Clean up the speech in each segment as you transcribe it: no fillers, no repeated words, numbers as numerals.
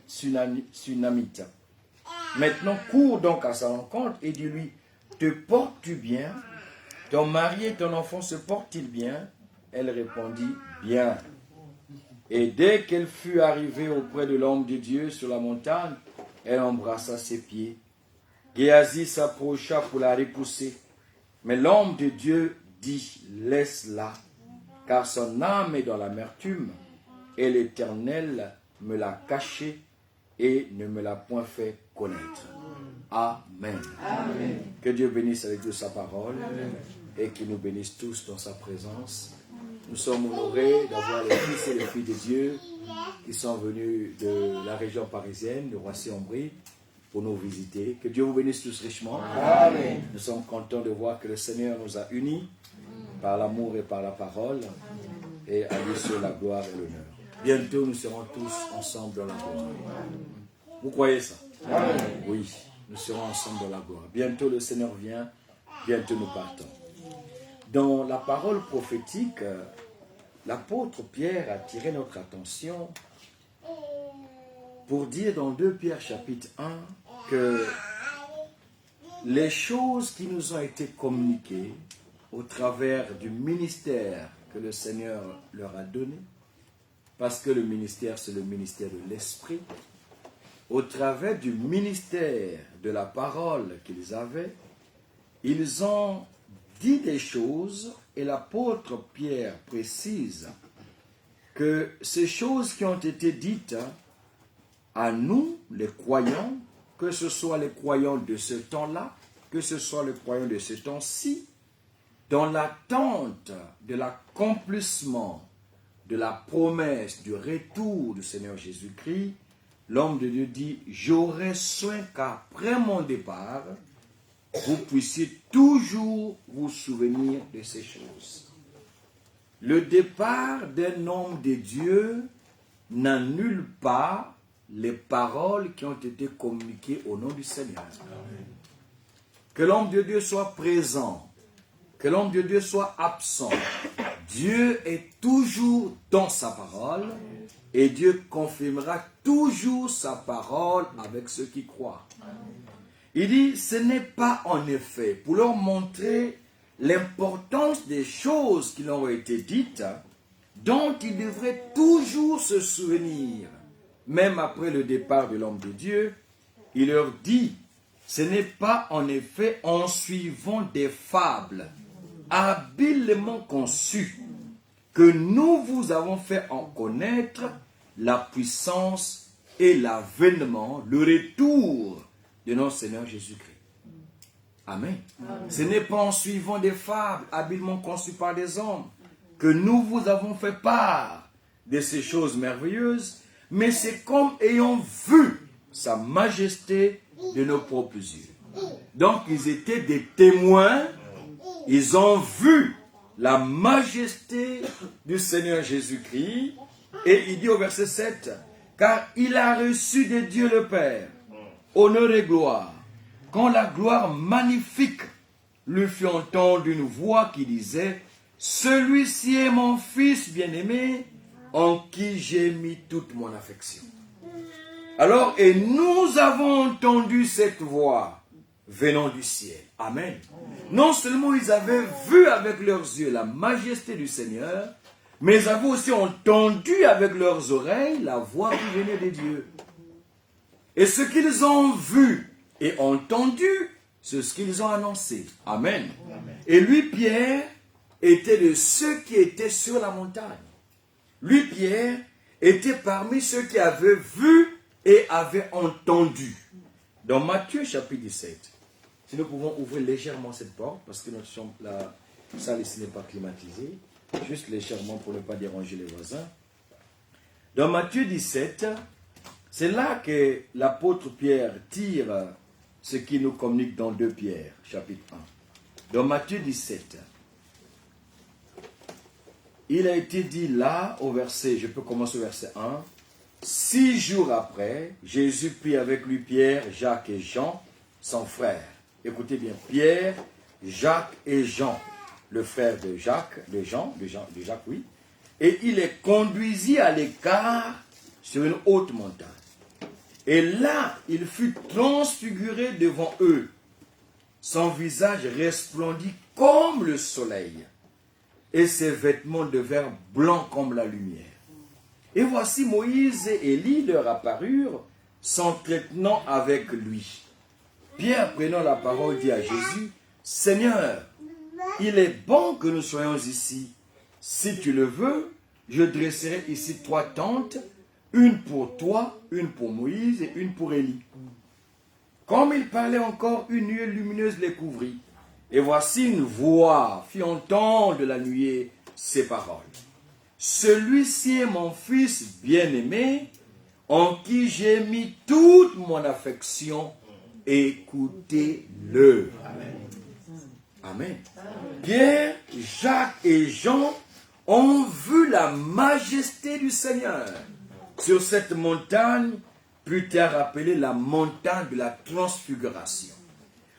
Sunamite. Maintenant, cours donc à sa rencontre et dis-lui, te portes-tu bien? Ton mari et ton enfant se portent-ils bien? Elle répondit, bien. Et dès qu'elle fut arrivée auprès de l'homme de Dieu sur la montagne, elle embrassa ses pieds. Géasi s'approcha pour la repousser. Mais l'homme de Dieu dit, laisse-la, car son âme est dans l'amertume, et l'Éternel me l'a cachée et ne me l'a point fait connaître. Amen. Amen. Que Dieu bénisse avec nous sa parole. Amen. Et qu'il nous bénisse tous dans sa présence. Nous sommes honorés d'avoir les fils et les filles de Dieu qui sont venus de la région parisienne, de Roissy-en-Brie, pour nous visiter. Que Dieu vous bénisse tous richement. Amen. Nous sommes contents de voir que le Seigneur nous a unis par l'amour et par la parole. Et à lui seul la gloire et l'honneur. Bientôt, nous serons tous ensemble dans la gloire. Vous croyez ça? Amen. Oui, nous serons ensemble dans la gloire. Bientôt, le Seigneur vient. Bientôt, nous partons. Dans la parole prophétique, l'apôtre Pierre a tiré notre attention pour dire dans 2 Pierre chapitre 1 que les choses qui nous ont été communiquées au travers du ministère que le Seigneur leur a donné, parce que le ministère, c'est le ministère de l'Esprit, au travers du ministère de la parole qu'ils avaient, ils ont dit des choses, et l'apôtre Pierre précise que ces choses qui ont été dites à nous, les croyants, que ce soit les croyants de ce temps-là, que ce soit les croyants de ce temps-ci, dans l'attente de l'accomplissement de la promesse du retour du Seigneur Jésus-Christ, l'homme de Dieu dit, j'aurai soin qu'après mon départ, vous puissiez toujours vous souvenir de ces choses. Le départ d'un homme de Dieu n'annule pas les paroles qui ont été communiquées au nom du Seigneur. Amen. Que l'homme de Dieu soit présent, que l'homme de Dieu soit absent, Dieu est toujours dans sa parole et Dieu confirmera toujours sa parole avec ceux qui croient. Il dit, ce n'est pas en effet pour leur montrer l'importance des choses qui leur ont été dites, dont ils devraient toujours se souvenir, même après le départ de l'homme de Dieu. Il leur dit, ce n'est pas en effet en suivant des fables habilement conçues que nous vous avons fait en connaître la puissance et l'avènement, le retour de notre Seigneur Jésus-Christ. Amen. Amen. Ce n'est pas en suivant des fables habilement conçues par des hommes que nous vous avons fait part de ces choses merveilleuses, mais c'est comme ayant vu sa majesté de nos propres yeux. Donc ils étaient des témoins, ils ont vu la majesté du Seigneur Jésus-Christ, et il dit au verset 7, car il a reçu de Dieu le Père honneur et gloire, quand la gloire magnifique lui fut entendre une voix qui disait, celui-ci est mon fils bien-aimé, en qui j'ai mis toute mon affection. Alors, et nous avons entendu cette voix venant du ciel. Amen. Non seulement ils avaient vu avec leurs yeux la majesté du Seigneur, mais ils avaient aussi entendu avec leurs oreilles la voix qui venait de Dieu. Et ce qu'ils ont vu et entendu, c'est ce qu'ils ont annoncé. Amen. Amen. Et lui, Pierre, était de ceux qui étaient sur la montagne. Lui, Pierre, était parmi ceux qui avaient vu et avaient entendu. Dans Matthieu chapitre 17, si nous pouvons ouvrir légèrement cette porte, parce que notre chambre, la salle ici n'est pas climatisée, juste légèrement pour ne pas déranger les voisins. Dans Matthieu 17, c'est là que l'apôtre Pierre tire ce qui nous communique dans 2 Pierre, chapitre 1. Dans Matthieu 17, il a été dit là, au verset, je peux commencer au verset 1, 6 jours après, Jésus prit avec lui Pierre, Jacques et Jean, son frère. Écoutez bien, Pierre, Jacques et Jean, le frère de Jacques, de Jacques, oui. Et il les conduisit à l'écart sur une haute montagne. Et là, il fut transfiguré devant eux. Son visage resplendit comme le soleil, et ses vêtements devinrent blancs comme la lumière. Et voici Moïse et Élie leur apparurent, s'entretenant avec lui. Pierre, prenant la parole, dit à Jésus, « Seigneur, il est bon que nous soyons ici. Si tu le veux, je dresserai ici 3 tentes, une pour toi, une pour Moïse et une pour Élie. » Comme il parlait encore, une nuée lumineuse les couvrit. Et voici une voix fit entendre de la nuée ces paroles. « Celui-ci est mon fils bien-aimé, en qui j'ai mis toute mon affection. Écoutez-le. » Amen. Pierre, Jacques et Jean ont vu la majesté du Seigneur sur cette montagne, plus tard appelée la montagne de la transfiguration.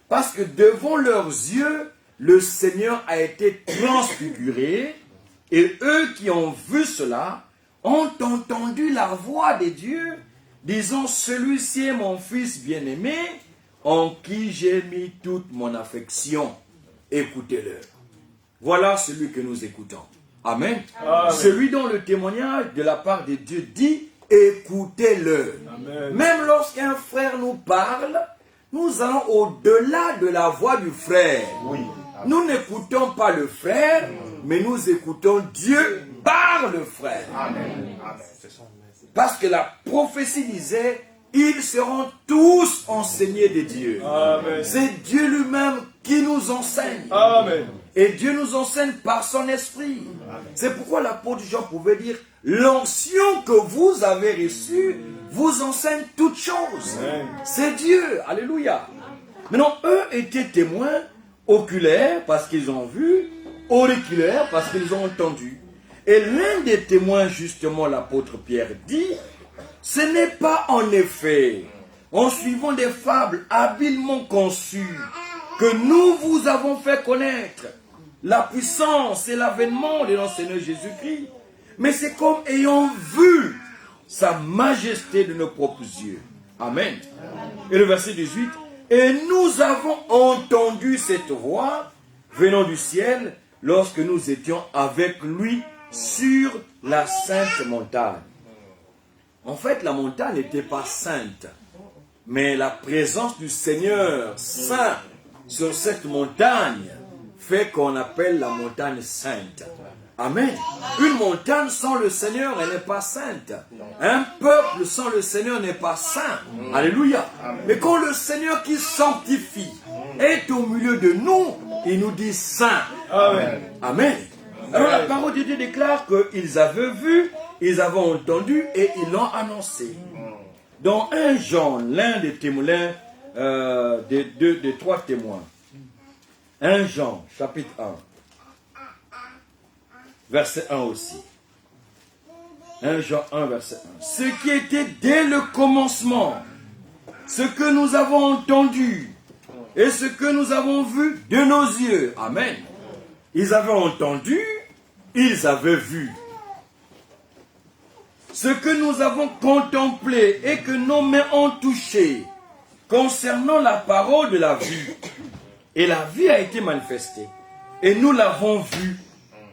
Parce que devant leurs yeux, le Seigneur a été transfiguré, et eux qui ont vu cela ont entendu la voix de Dieu disant, « Celui-ci est mon fils bien-aimé, en qui j'ai mis toute mon affection. Écoutez-le. » Voilà celui que nous écoutons. Amen. Amen. Celui dont le témoignage de la part de Dieu dit, écoutez-le. Amen. Même lorsqu'un frère nous parle, nous allons au-delà de la voix du frère. Oui. Nous n'écoutons pas le frère, mais nous écoutons Dieu par le frère. Amen. Parce que la prophétie disait, ils seront tous enseignés de Dieu. Amen. C'est Dieu lui-même qui nous enseigne. Amen. Et Dieu nous enseigne par son esprit. C'est pourquoi l'apôtre Jean pouvait dire, l'onction que vous avez reçue vous enseigne toutes choses. C'est Dieu. Alléluia. Maintenant, eux étaient témoins oculaires parce qu'ils ont vu, auriculaires parce qu'ils ont entendu. Et l'un des témoins, justement, l'apôtre Pierre dit, ce n'est pas en effet en suivant des fables habilement conçues que nous vous avons fait connaître la puissance et l'avènement de notre Seigneur Jésus-Christ, mais c'est comme ayant vu sa majesté de nos propres yeux. Amen. Et le verset 18, et nous avons entendu cette voix venant du ciel lorsque nous étions avec lui sur la sainte montagne. En fait, la montagne n'était pas sainte, mais la présence du Seigneur saint sur cette montagne fait qu'on appelle la montagne sainte. Amen. Une montagne sans le Seigneur, elle n'est pas sainte. Un peuple sans le Seigneur n'est pas saint. Alléluia. Mais quand le Seigneur qui sanctifie est au milieu de nous, il nous dit saint. Amen. Amen. Alors la parole de Dieu déclare qu'ils avaient vu, ils avaient entendu et ils l'ont annoncé. Dans 1 Jean, l'un des témoins, des 3 témoins, 1 Jean, chapitre 1, verset 1 aussi. 1 Jean 1, verset 1. Ce qui était dès le commencement, ce que nous avons entendu et ce que nous avons vu de nos yeux. Amen. Ils avaient entendu, ils avaient vu. Ce que nous avons contemplé et que nos mains ont touché concernant la parole de la vie. Et la vie a été manifestée. Et nous l'avons vue.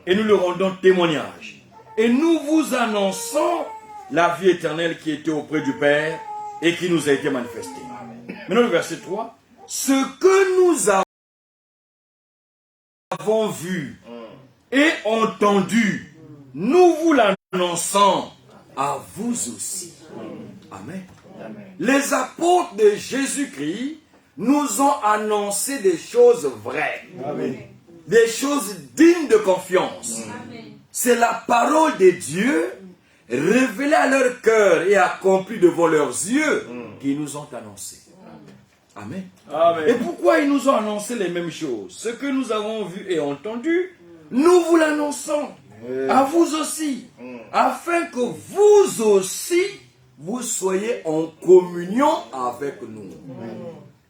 Et nous le rendons témoignage. Et nous vous annonçons la vie éternelle qui était auprès du Père et qui nous a été manifestée. Maintenant le verset 3. Ce que nous avons vu et entendu, nous vous l'annonçons à vous aussi. Amen. Les apôtres de Jésus-Christ nous ont annoncé des choses vraies. Amen. Des choses dignes de confiance. C'est la parole de Dieu révélée à leur cœur et accomplie devant leurs yeux qui nous ont annoncé. Amen. Amen. Et pourquoi ils nous ont annoncé les mêmes choses? Ce que nous avons vu et entendu, nous vous l'annonçons à vous aussi, afin que vous aussi, vous soyez en communion avec nous.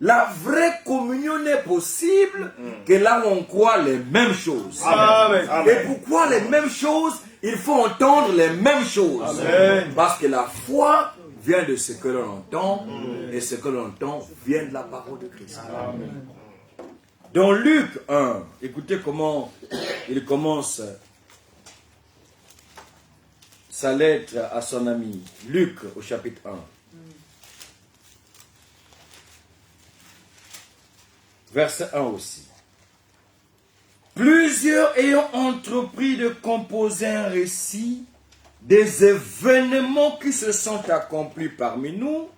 La vraie communion n'est possible que là où on croit les mêmes choses. Amen. Et pourquoi les mêmes choses? il faut entendre les mêmes choses. Amen. Parce que la foi vient de ce que l'on entend, et ce que l'on entend vient de la parole de Christ. Amen. Dans Luc 1, écoutez comment il commence sa lettre à son ami. Luc au chapitre 1. Verset 1 aussi. Plusieurs ayant entrepris de composer un récit des événements qui se sont accomplis parmi nous,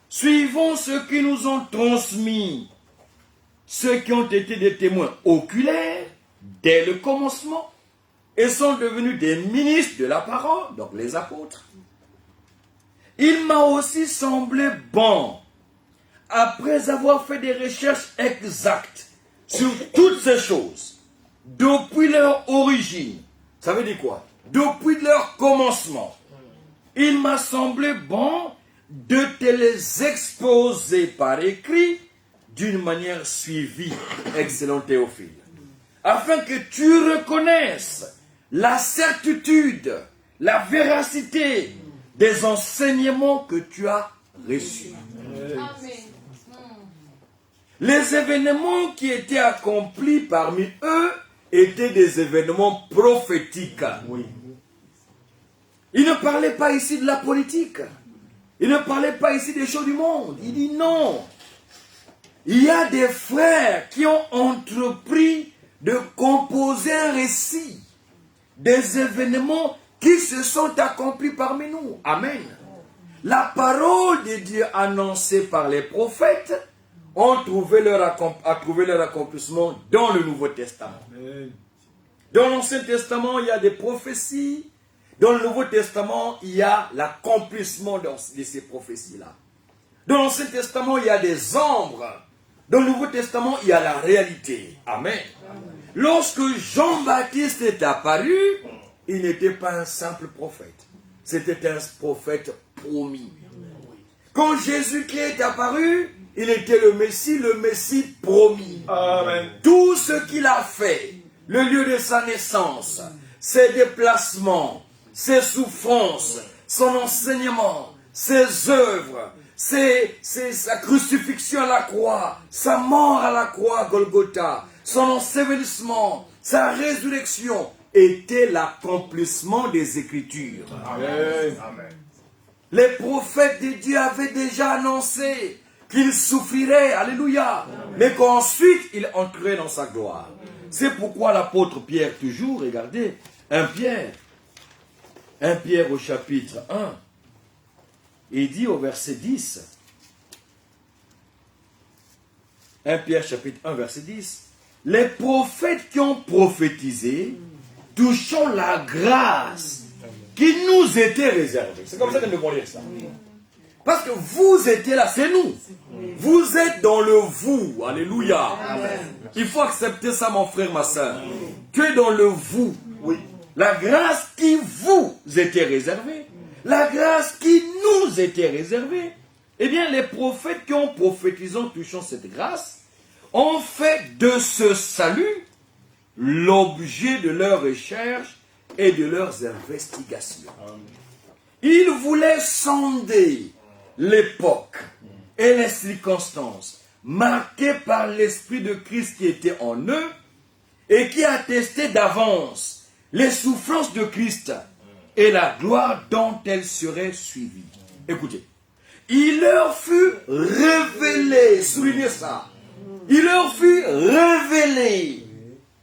suivons ceux qui nous ont transmis, ceux qui ont été des témoins oculaires dès le commencement et sont devenus des ministres de la parole, donc les apôtres. Il m'a aussi semblé bon, après avoir fait des recherches exactes sur toutes ces choses, depuis leur origine, ça veut dire quoi? Depuis leur commencement, il m'a semblé bon de te les exposer par écrit d'une manière suivie, excellent Théophile, afin que tu reconnaisses la certitude, la véracité des enseignements que tu as reçus. Amen. Les événements qui étaient accomplis parmi eux étaient des événements prophétiques. Oui. Il ne parlait pas ici de la politique. Il ne parlait pas ici des choses du monde. Il dit non. Il y a des frères qui ont entrepris de composer un récit des événements qui se sont accomplis parmi nous. Amen. La parole de Dieu annoncée par les prophètes ont trouvé leur accomplissement dans le Nouveau Testament. Amen. Dans l'Ancien Testament, il y a des prophéties. Dans le Nouveau Testament, il y a l'accomplissement de ces prophéties-là. Dans l'Ancien Testament, il y a des ombres. Dans le Nouveau Testament, il y a la réalité. Amen. Lorsque Jean-Baptiste est apparu, il n'était pas un simple prophète. C'était un prophète promis. Quand Jésus-Christ est apparu, il était le Messie promis. Amen. Tout ce qu'il a fait, le lieu de sa naissance, ses déplacements, ses souffrances, son enseignement, ses œuvres, sa crucifixion à la croix, sa mort à la croix à Golgotha, son ensevelissement, sa résurrection, était l'accomplissement des Écritures. Amen. Amen. Les prophètes de Dieu avaient déjà annoncé qu'il souffrirait, alléluia, mais qu'ensuite il entrerait dans sa gloire. C'est pourquoi l'apôtre Pierre, toujours, regardez, 1 Pierre au chapitre 1, il dit au verset 10, 1 Pierre chapitre 1 verset 10, les prophètes qui ont prophétisé, touchant la grâce qui nous était réservée. C'est comme ça que nous devons lire ça. Parce que vous étiez là, c'est nous. Vous êtes dans le vous. Alléluia. Amen. Il faut accepter ça, mon frère, ma soeur. Tu es dans le vous. Oui. La grâce qui vous était réservée. La grâce qui nous était réservée. Eh bien, les prophètes qui ont prophétisé en touchant cette grâce ont fait de ce salut l'objet de leurs recherches et de leurs investigations. Ils voulaient sonder l'époque et les circonstances marquées par l'Esprit de Christ qui était en eux et qui attestait d'avance les souffrances de Christ et la gloire dont elles seraient suivies. Écoutez, il leur fut révélé, soulignez ça, il leur fut révélé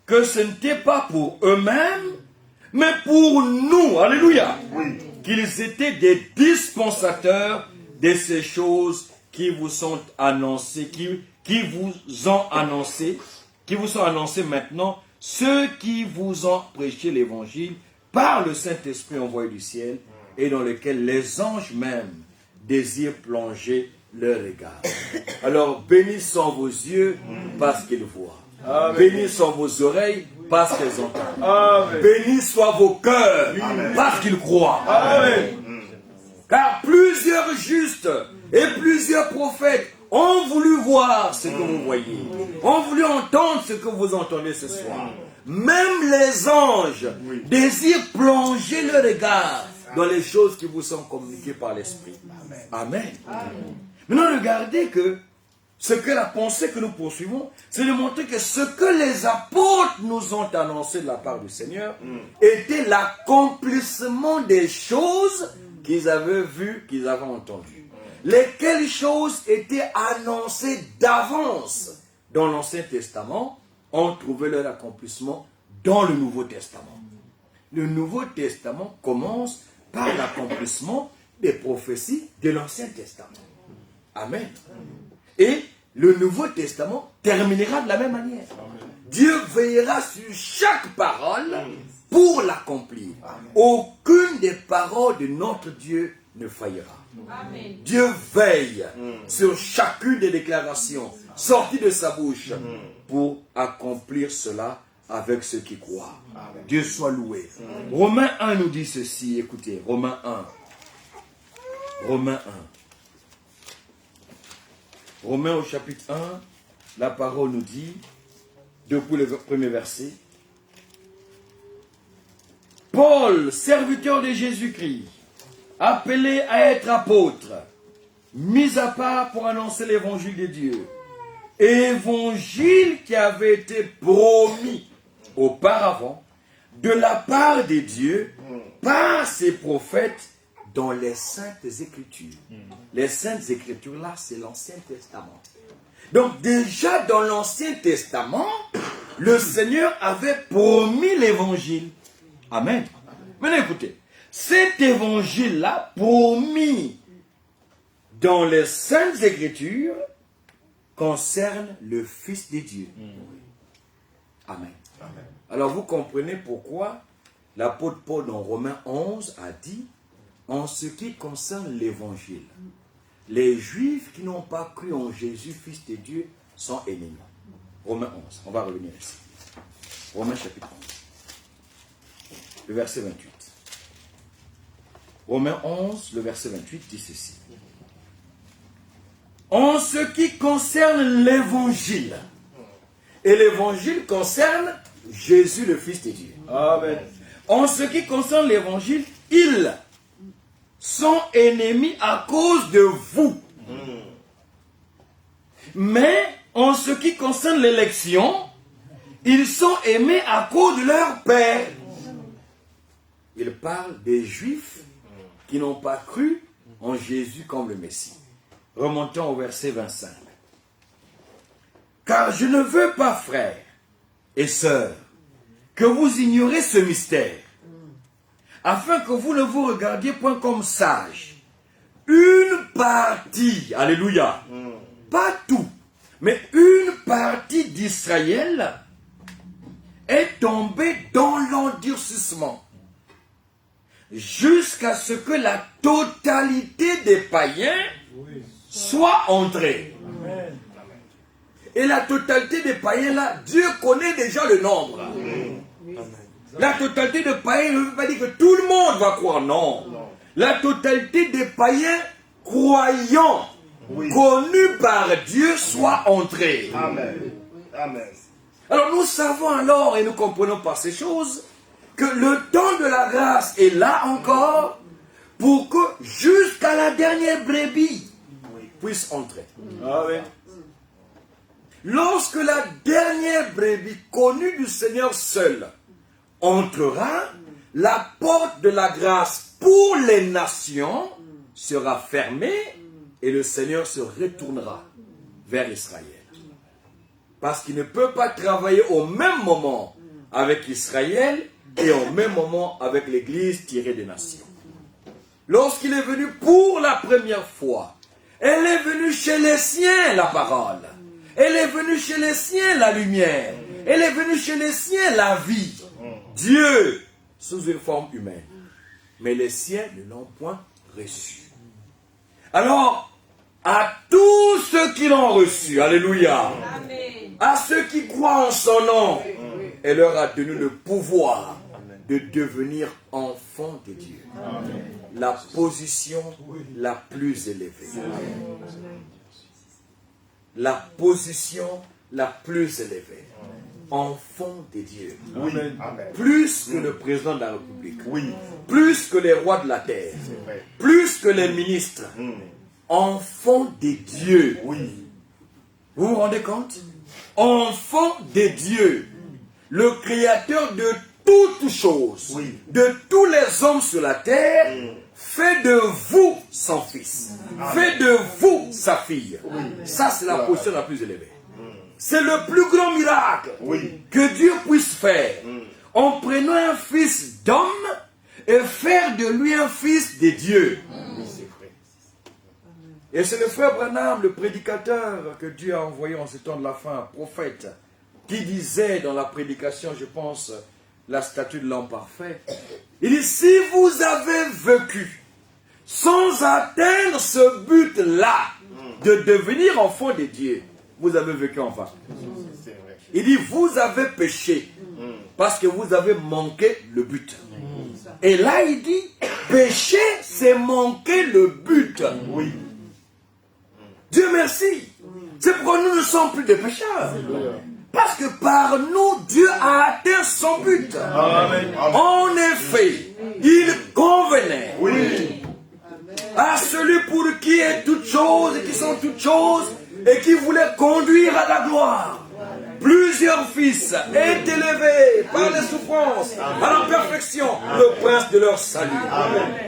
que ce n'était pas pour eux-mêmes, mais pour nous, alléluia, qu'ils étaient des dispensateurs de ces choses qui vous sont annoncées, qui vous sont annoncées maintenant, ceux qui vous ont prêché l'évangile par le Saint-Esprit envoyé du ciel et dans lequel les anges même désirent plonger leur regard. Alors, bénis sont vos yeux parce qu'ils voient. Amen. Bénis sont vos oreilles parce qu'elles entendent. Amen. Bénis soient vos cœurs parce qu'ils croient. Amen. Car plusieurs justes et plusieurs prophètes ont voulu voir ce que vous voyez, ont voulu entendre ce que vous entendez ce soir. même les anges désirent plonger le regard dans les choses qui vous sont communiquées par l'Esprit. Amen. Maintenant, regardez que ce que la pensée que nous poursuivons, c'est de montrer que ce que les apôtres nous ont annoncé de la part du Seigneur était l'accomplissement des choses qu'ils avaient vues, qu'ils avaient entendues. Lesquelles choses étaient annoncées d'avance dans l'Ancien Testament, ont trouvé leur accomplissement dans le Nouveau Testament. Le Nouveau Testament commence par l'accomplissement des prophéties de l'Ancien Testament. Amen. Et le Nouveau Testament terminera de la même manière. Dieu veillera sur chaque parole pour l'accomplir. Aucune des paroles de notre Dieu ne faillira. Amen. Dieu veille sur chacune des déclarations sorties de sa bouche pour accomplir cela avec ceux qui croient. Amen. Dieu soit loué. Romains 1 nous dit ceci, écoutez, Romains 1. Romains 1. Romains au chapitre 1, la parole nous dit, depuis le premier verset, Paul, serviteur de Jésus-Christ, appelé à être apôtre, mis à part pour annoncer l'évangile de Dieu, évangile qui avait été promis auparavant de la part de Dieu par ses prophètes dans les Saintes Écritures. Les Saintes Écritures, là, c'est l'Ancien Testament. Donc déjà dans l'Ancien Testament, le Seigneur avait promis l'évangile. Amen. Maintenant écoutez, cet évangile-là, promis dans les Saintes Écritures, concerne le Fils de Dieu. Amen. Amen. Alors vous comprenez pourquoi l'apôtre Paul dans Romains 11 a dit, en ce qui concerne l'évangile, les Juifs qui n'ont pas cru en Jésus, Fils de Dieu, sont ennemis. Romains 11, on va revenir ici. Romains chapitre 11, le verset 28. Romains 11, le verset 28 dit ceci. En ce qui concerne l'évangile, et l'évangile concerne Jésus, le Fils de Dieu. Amen. En ce qui concerne l'évangile, ils sont ennemis à cause de vous. Mais en ce qui concerne l'élection, ils sont aimés à cause de leur Père. Il parle des Juifs qui n'ont pas cru en Jésus comme le Messie. Remontons au verset 25. Car je ne veux pas, frères et sœurs, que vous ignorez ce mystère, afin que vous ne vous regardiez point comme sages. Une partie, alléluia, pas tout, mais une partie d'Israël est tombée dans l'endurcissement, jusqu'à ce que la totalité des païens soit entrée. Amen. Et la totalité des païens là, Dieu connaît déjà le nombre. Amen. La totalité des païens ne veut pas dire que tout le monde va croire, non. La totalité des païens croyants, connus par Dieu, soit entrés. Amen. Amen. Alors nous savons alors, et nous comprenons par ces choses, que le temps de la grâce est là encore, pour que jusqu'à la dernière brebis puisse entrer. Amen. Lorsque la dernière brebis connue du Seigneur seul entrera, la porte de la grâce pour les nations sera fermée et le Seigneur se retournera vers Israël. Parce qu'il ne peut pas travailler au même moment avec Israël et au même moment avec l'Église tirée des nations. Lorsqu'il est venu pour la première fois, elle est venue chez les siens, la parole. Elle est venue chez les siens, la lumière. Elle est venue chez les siens, la vie. Dieu, sous une forme humaine. Mais les siens ne l'ont point reçu. Alors, à tous ceux qui l'ont reçu, alléluia, amen, à ceux qui croient en son nom, elle leur a donné le pouvoir de devenir enfants de Dieu. Amen. La position la plus élevée. La position la plus élevée. enfants de Dieu. Oui. Amen. Amen. Plus que le président de la République. Oui. Plus que les rois de la terre. C'est vrai. Plus que les ministres. Enfants de Dieu. Oui. Vous vous rendez compte? Enfants de Dieu. Le créateur de toutes choses. Oui. De tous les hommes sur la terre. Fait de vous son fils. Fait de vous sa fille. Ça, c'est la position la plus élevée. C'est le plus grand miracle que Dieu puisse faire. En prenant un fils d'homme et faire de lui un fils de Dieu. Et c'est le frère Branham, le prédicateur que Dieu a envoyé en ce temps de la fin, prophète, qui disait dans la prédication, je pense, la statue de l'homme parfait. Il dit, si vous avez vécu sans atteindre ce but-là de devenir enfant de Dieu, vous avez vécu en vain. Il dit, vous avez péché parce que vous avez manqué le but. Et là, il dit, pécher, c'est manquer le but. Oui. Dieu merci. C'est pourquoi nous ne sommes plus des pécheurs. Parce que par nous, Dieu a atteint son but. Amen. En effet, il convenait à celui pour qui est toute chose et qui sont toutes choses et qui voulait conduire à la gloire. Plusieurs fils est élevé par les souffrances à la perfection, le prince de leur salut.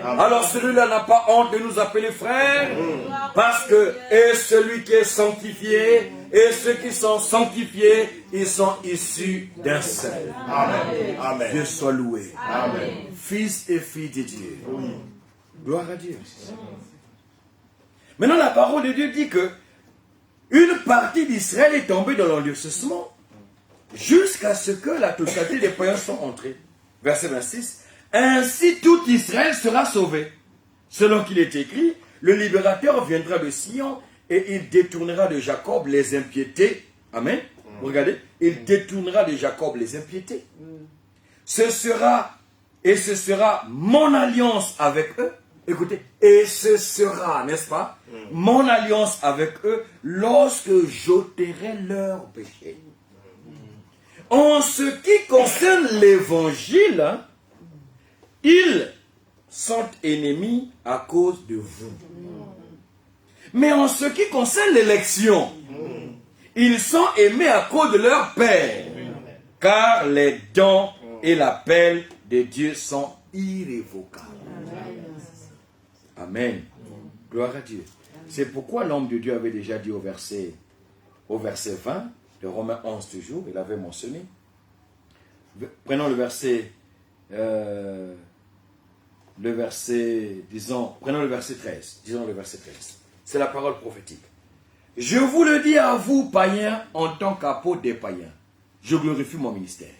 Alors celui-là n'a pas honte de nous appeler frères, parce que et celui qui est sanctifié et ceux qui sont sanctifiés, ils sont issus d'un seul. Amen. Dieu soit loué. Amen. Fils et filles de Dieu. Gloire à Dieu. Maintenant la parole de Dieu dit que une partie d'Israël est tombée dans l'endurcissement jusqu'à ce que la totalité des païens sont entrés. Verset 26. Ainsi tout Israël sera sauvé. Selon qu'il est écrit, le libérateur viendra de Sion et il détournera de Jacob les impiétés. Amen. Regardez, il détournera de Jacob les impiétés. Ce sera mon alliance avec eux. Écoutez, et ce sera, n'est-ce pas, mon alliance avec eux lorsque j'ôterai leurs péchés. En ce qui concerne l'évangile, ils sont ennemis à cause de vous. Mais en ce qui concerne l'élection, ils sont aimés à cause de leur Père, car les dons et l'appel de Dieu sont irrévocables. Amen. Gloire à Dieu. C'est pourquoi l'homme de Dieu avait déjà dit au verset 20 de Romains 11 toujours, il avait mentionné. Prenons prenons le verset 13. Disons le verset 13. C'est la parole prophétique. Je vous le dis à vous, païens, en tant qu'apôtre des païens. Je glorifie mon ministère.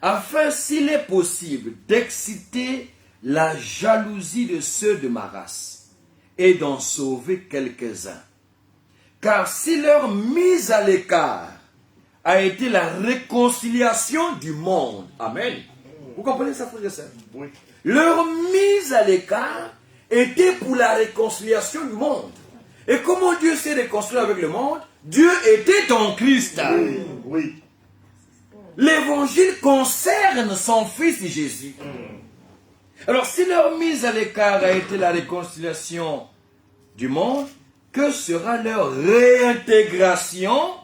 Afin, s'il est possible, d'exciter la jalousie de ceux de ma race et d'en sauver quelques-uns. Car si leur mise à l'écart a été la réconciliation du monde, amen. Vous comprenez ça, frère et sœur? Oui. Leur mise à l'écart était pour la réconciliation du monde. Et comment Dieu s'est réconcilié avec le monde? Dieu était en Christ. Oui. L'évangile concerne son fils Jésus. Alors, si leur mise à l'écart a été la réconciliation du monde, que sera leur réintégration,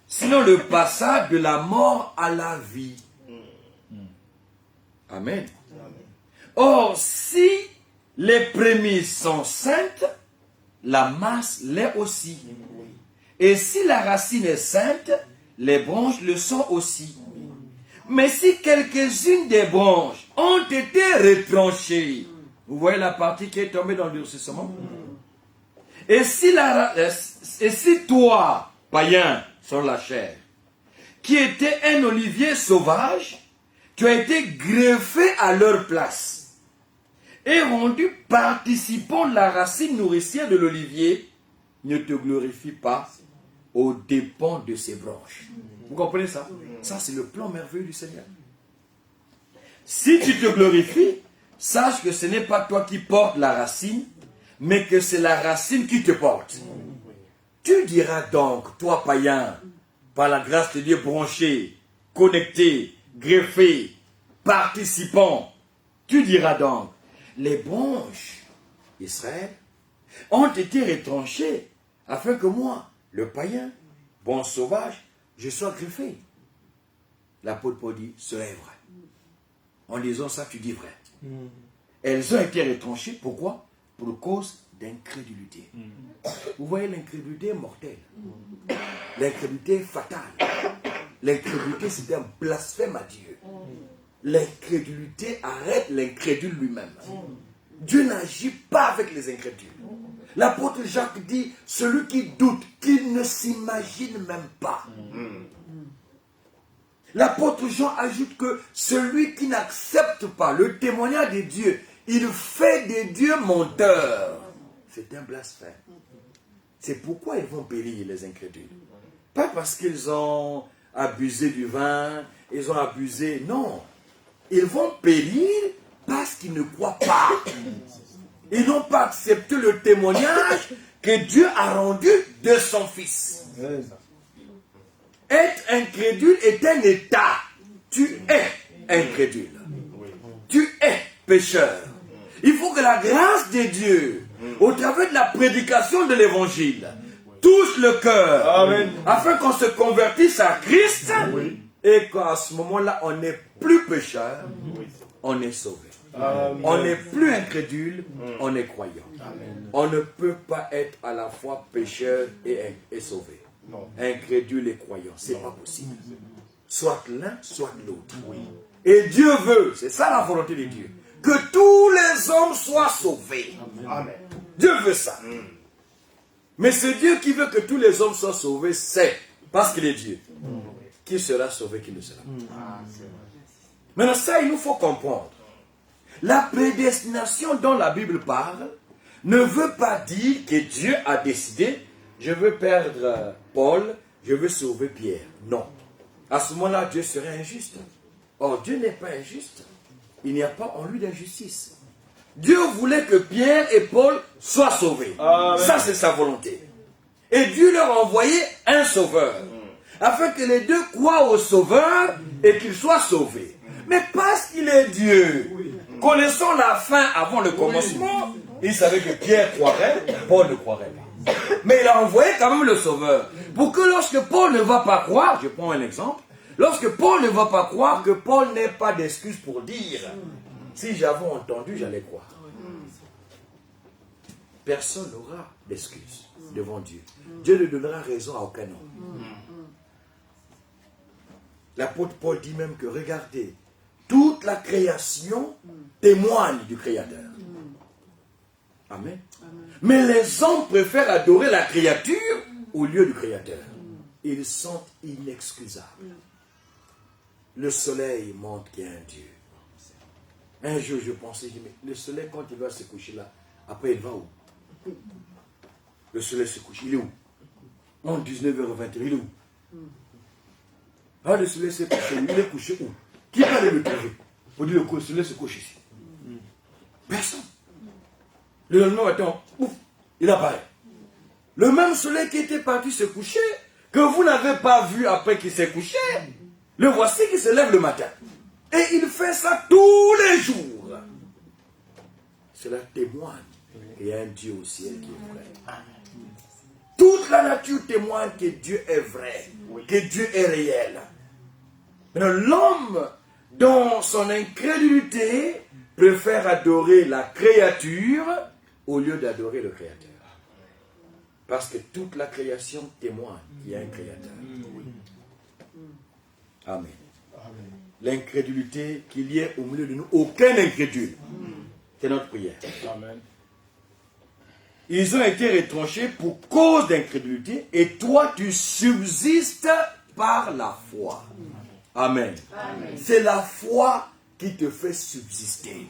sinon le passage de la mort à la vie? Amen. Or, si les prémices sont saintes, la masse l'est aussi. Et si la racine est sainte, les branches le sont aussi. Mais si quelques-unes des branches ont été retranchées, vous voyez la partie qui est tombée dans le durcissement? Et si toi, païen, sur la chair, qui était un olivier sauvage, tu as été greffé à leur place et rendu participant de la racine nourricière de l'olivier, ne te glorifie pas aux dépens de ses branches. Vous comprenez ça? Ça, c'est le plan merveilleux du Seigneur. Si tu te glorifies, sache que ce n'est pas toi qui portes la racine, mais que c'est la racine qui te porte. Tu diras donc, toi païen, par la grâce de Dieu branché connectés, greffés, participants. Tu diras donc, les branches d'Israël ont été retranchées afin que moi, le païen, bon sauvage, je sois greffé. L'apôtre Paul dit, cela est vrai. En disant ça, tu dis vrai. Elles ont été retranchées, pourquoi? Pour cause d'incrédulité. Vous voyez, l'incrédulité est mortelle. L'incrédulité est fatale. L'incrédulité, c'est un blasphème à Dieu. L'incrédulité arrête l'incrédule lui-même. Dieu n'agit pas avec les incrédules. L'apôtre Jacques dit, celui qui doute, qu'il ne s'imagine même pas. L'apôtre Jean ajoute que celui qui n'accepte pas le témoignage de Dieu, il fait des dieux menteurs. C'est un blasphème. C'est pourquoi ils vont périr, les incrédules. Pas parce qu'ils ont abusé du vin, ils ont abusé, non. Ils vont périr parce qu'ils ne croient pas. Ils n'ont pas accepté le témoignage que Dieu a rendu de son Fils. Être incrédule est un état. Tu es incrédule. Tu es pécheur. Il faut que la grâce de Dieu, au travers de la prédication de l'évangile, touche le cœur, afin qu'on se convertisse à Christ, et qu'à ce moment-là, on n'est plus pécheur, on est sauvé. On n'est plus incrédule, on est croyant. On ne peut pas être à la fois pécheur et sauvé. Incrédule et croyant, c'est pas possible. Soit l'un, soit l'autre. Et Dieu veut, c'est ça la volonté de Dieu, que tous les hommes soient sauvés. Dieu veut ça. Mais c'est Dieu qui veut que tous les hommes soient sauvés, c'est parce qu'il est Dieu. Qui sera sauvé, qui ne sera pas. Maintenant, ça, il nous faut comprendre. La prédestination dont la Bible parle ne veut pas dire que Dieu a décidé, je veux perdre Paul, je veux sauver Pierre. Non. À ce moment-là, Dieu serait injuste. Or, Dieu n'est pas injuste. Il n'y a pas en lui d'injustice. Dieu voulait que Pierre et Paul soient sauvés. Amen. Ça, c'est sa volonté. Et Dieu leur a envoyé un sauveur, afin que les deux croient au sauveur et qu'ils soient sauvés. Mais parce qu'il est Dieu, connaissant la fin avant le commencement, il savait que Pierre croirait, Paul ne croirait pas. Mais il a envoyé quand même le sauveur, pour que lorsque Paul ne va pas croire, je prends un exemple, lorsque Paul ne va pas croire, que Paul n'ait pas d'excuse pour dire, si j'avais entendu, j'allais croire. Personne n'aura d'excuse devant Dieu. Dieu ne donnera raison à aucun homme. L'apôtre Paul dit même que, regardez, toute la création témoigne du Créateur. Amen. Mais les hommes préfèrent adorer la créature au lieu du Créateur. Ils sont inexcusables. Le soleil montre qu'il y a un Dieu. Un jour, je pensais, mais le soleil, quand il va se coucher là, après il va où? Le soleil se couche, il est où? En 19h21, il est où? Ah, le soleil s'est couché, il est couché où? Qui va aller le trouver? On dit le soleil se couche ici. Personne. Le lendemain matin, ouf, il apparaît. Le même soleil qui était parti se coucher, que vous n'avez pas vu après qu'il s'est couché, le voici qui se lève le matin. Et il fait ça tous les jours. Cela témoigne qu'il y a un Dieu au ciel qui est vrai. Toute la nature témoigne que Dieu est vrai, que Dieu est réel. Maintenant, l'homme, dans son incrédulité, préfère adorer la créature au lieu d'adorer le Créateur. Parce que toute la création témoigne qu'il y a un Créateur. Amen. L'incrédulité, qu'il y ait au milieu de nous aucun incrédule. C'est notre prière. Amen. Ils ont été retranchés pour cause d'incrédulité et toi tu subsistes par la foi. Amen. Amen. C'est la foi qui te fait subsister.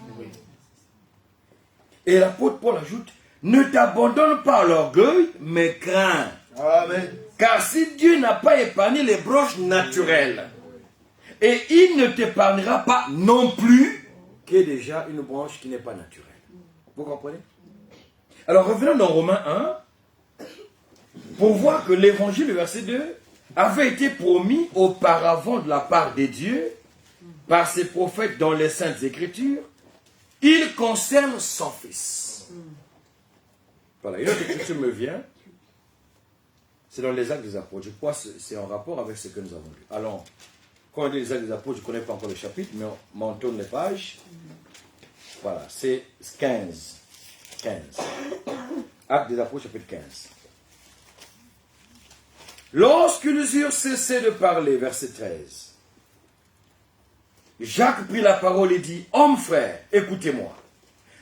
Et l'apôtre Paul ajoute, ne t'abandonne pas à l'orgueil, mais crains. Amen. Car si Dieu n'a pas épargné les branches naturelles, et il ne t'épargnera pas non plus, qui est déjà une branche qui n'est pas naturelle. Vous comprenez? Alors revenons dans Romains 1, pour voir que l'évangile, le verset 2, avait été promis auparavant de la part des dieux, par ses prophètes dans les Saintes Écritures, il concerne son Fils. Voilà, une autre écriture me vient, c'est dans les Actes des Apôtres. Je crois que c'est en rapport avec ce que nous avons lu. Alors, quand on dit les Actes des Apôtres, je ne connais pas encore le chapitre, mais on tourne les pages. Voilà, c'est 15. 15. Actes des Apôtres, chapitre 15. Lorsqu'ils eurent cessé de parler, verset 13, Jacques prit la parole et dit, « Hommes frères, écoutez-moi.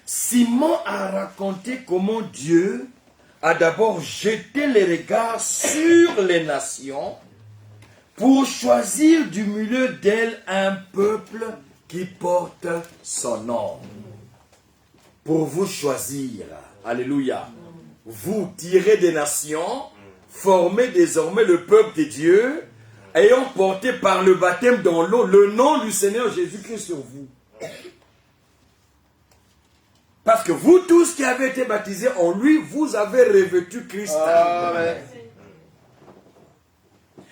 Simon a raconté comment Dieu a d'abord jeté les regards sur les nations pour choisir du milieu d'elles un peuple qui porte son nom. » Pour vous choisir, alléluia, vous tirez des nations, formez désormais le peuple de Dieu, ayant porté par le baptême dans l'eau le nom du Seigneur Jésus-Christ sur vous. Parce que vous tous qui avez été baptisés en lui, vous avez revêtu Christ. Amen.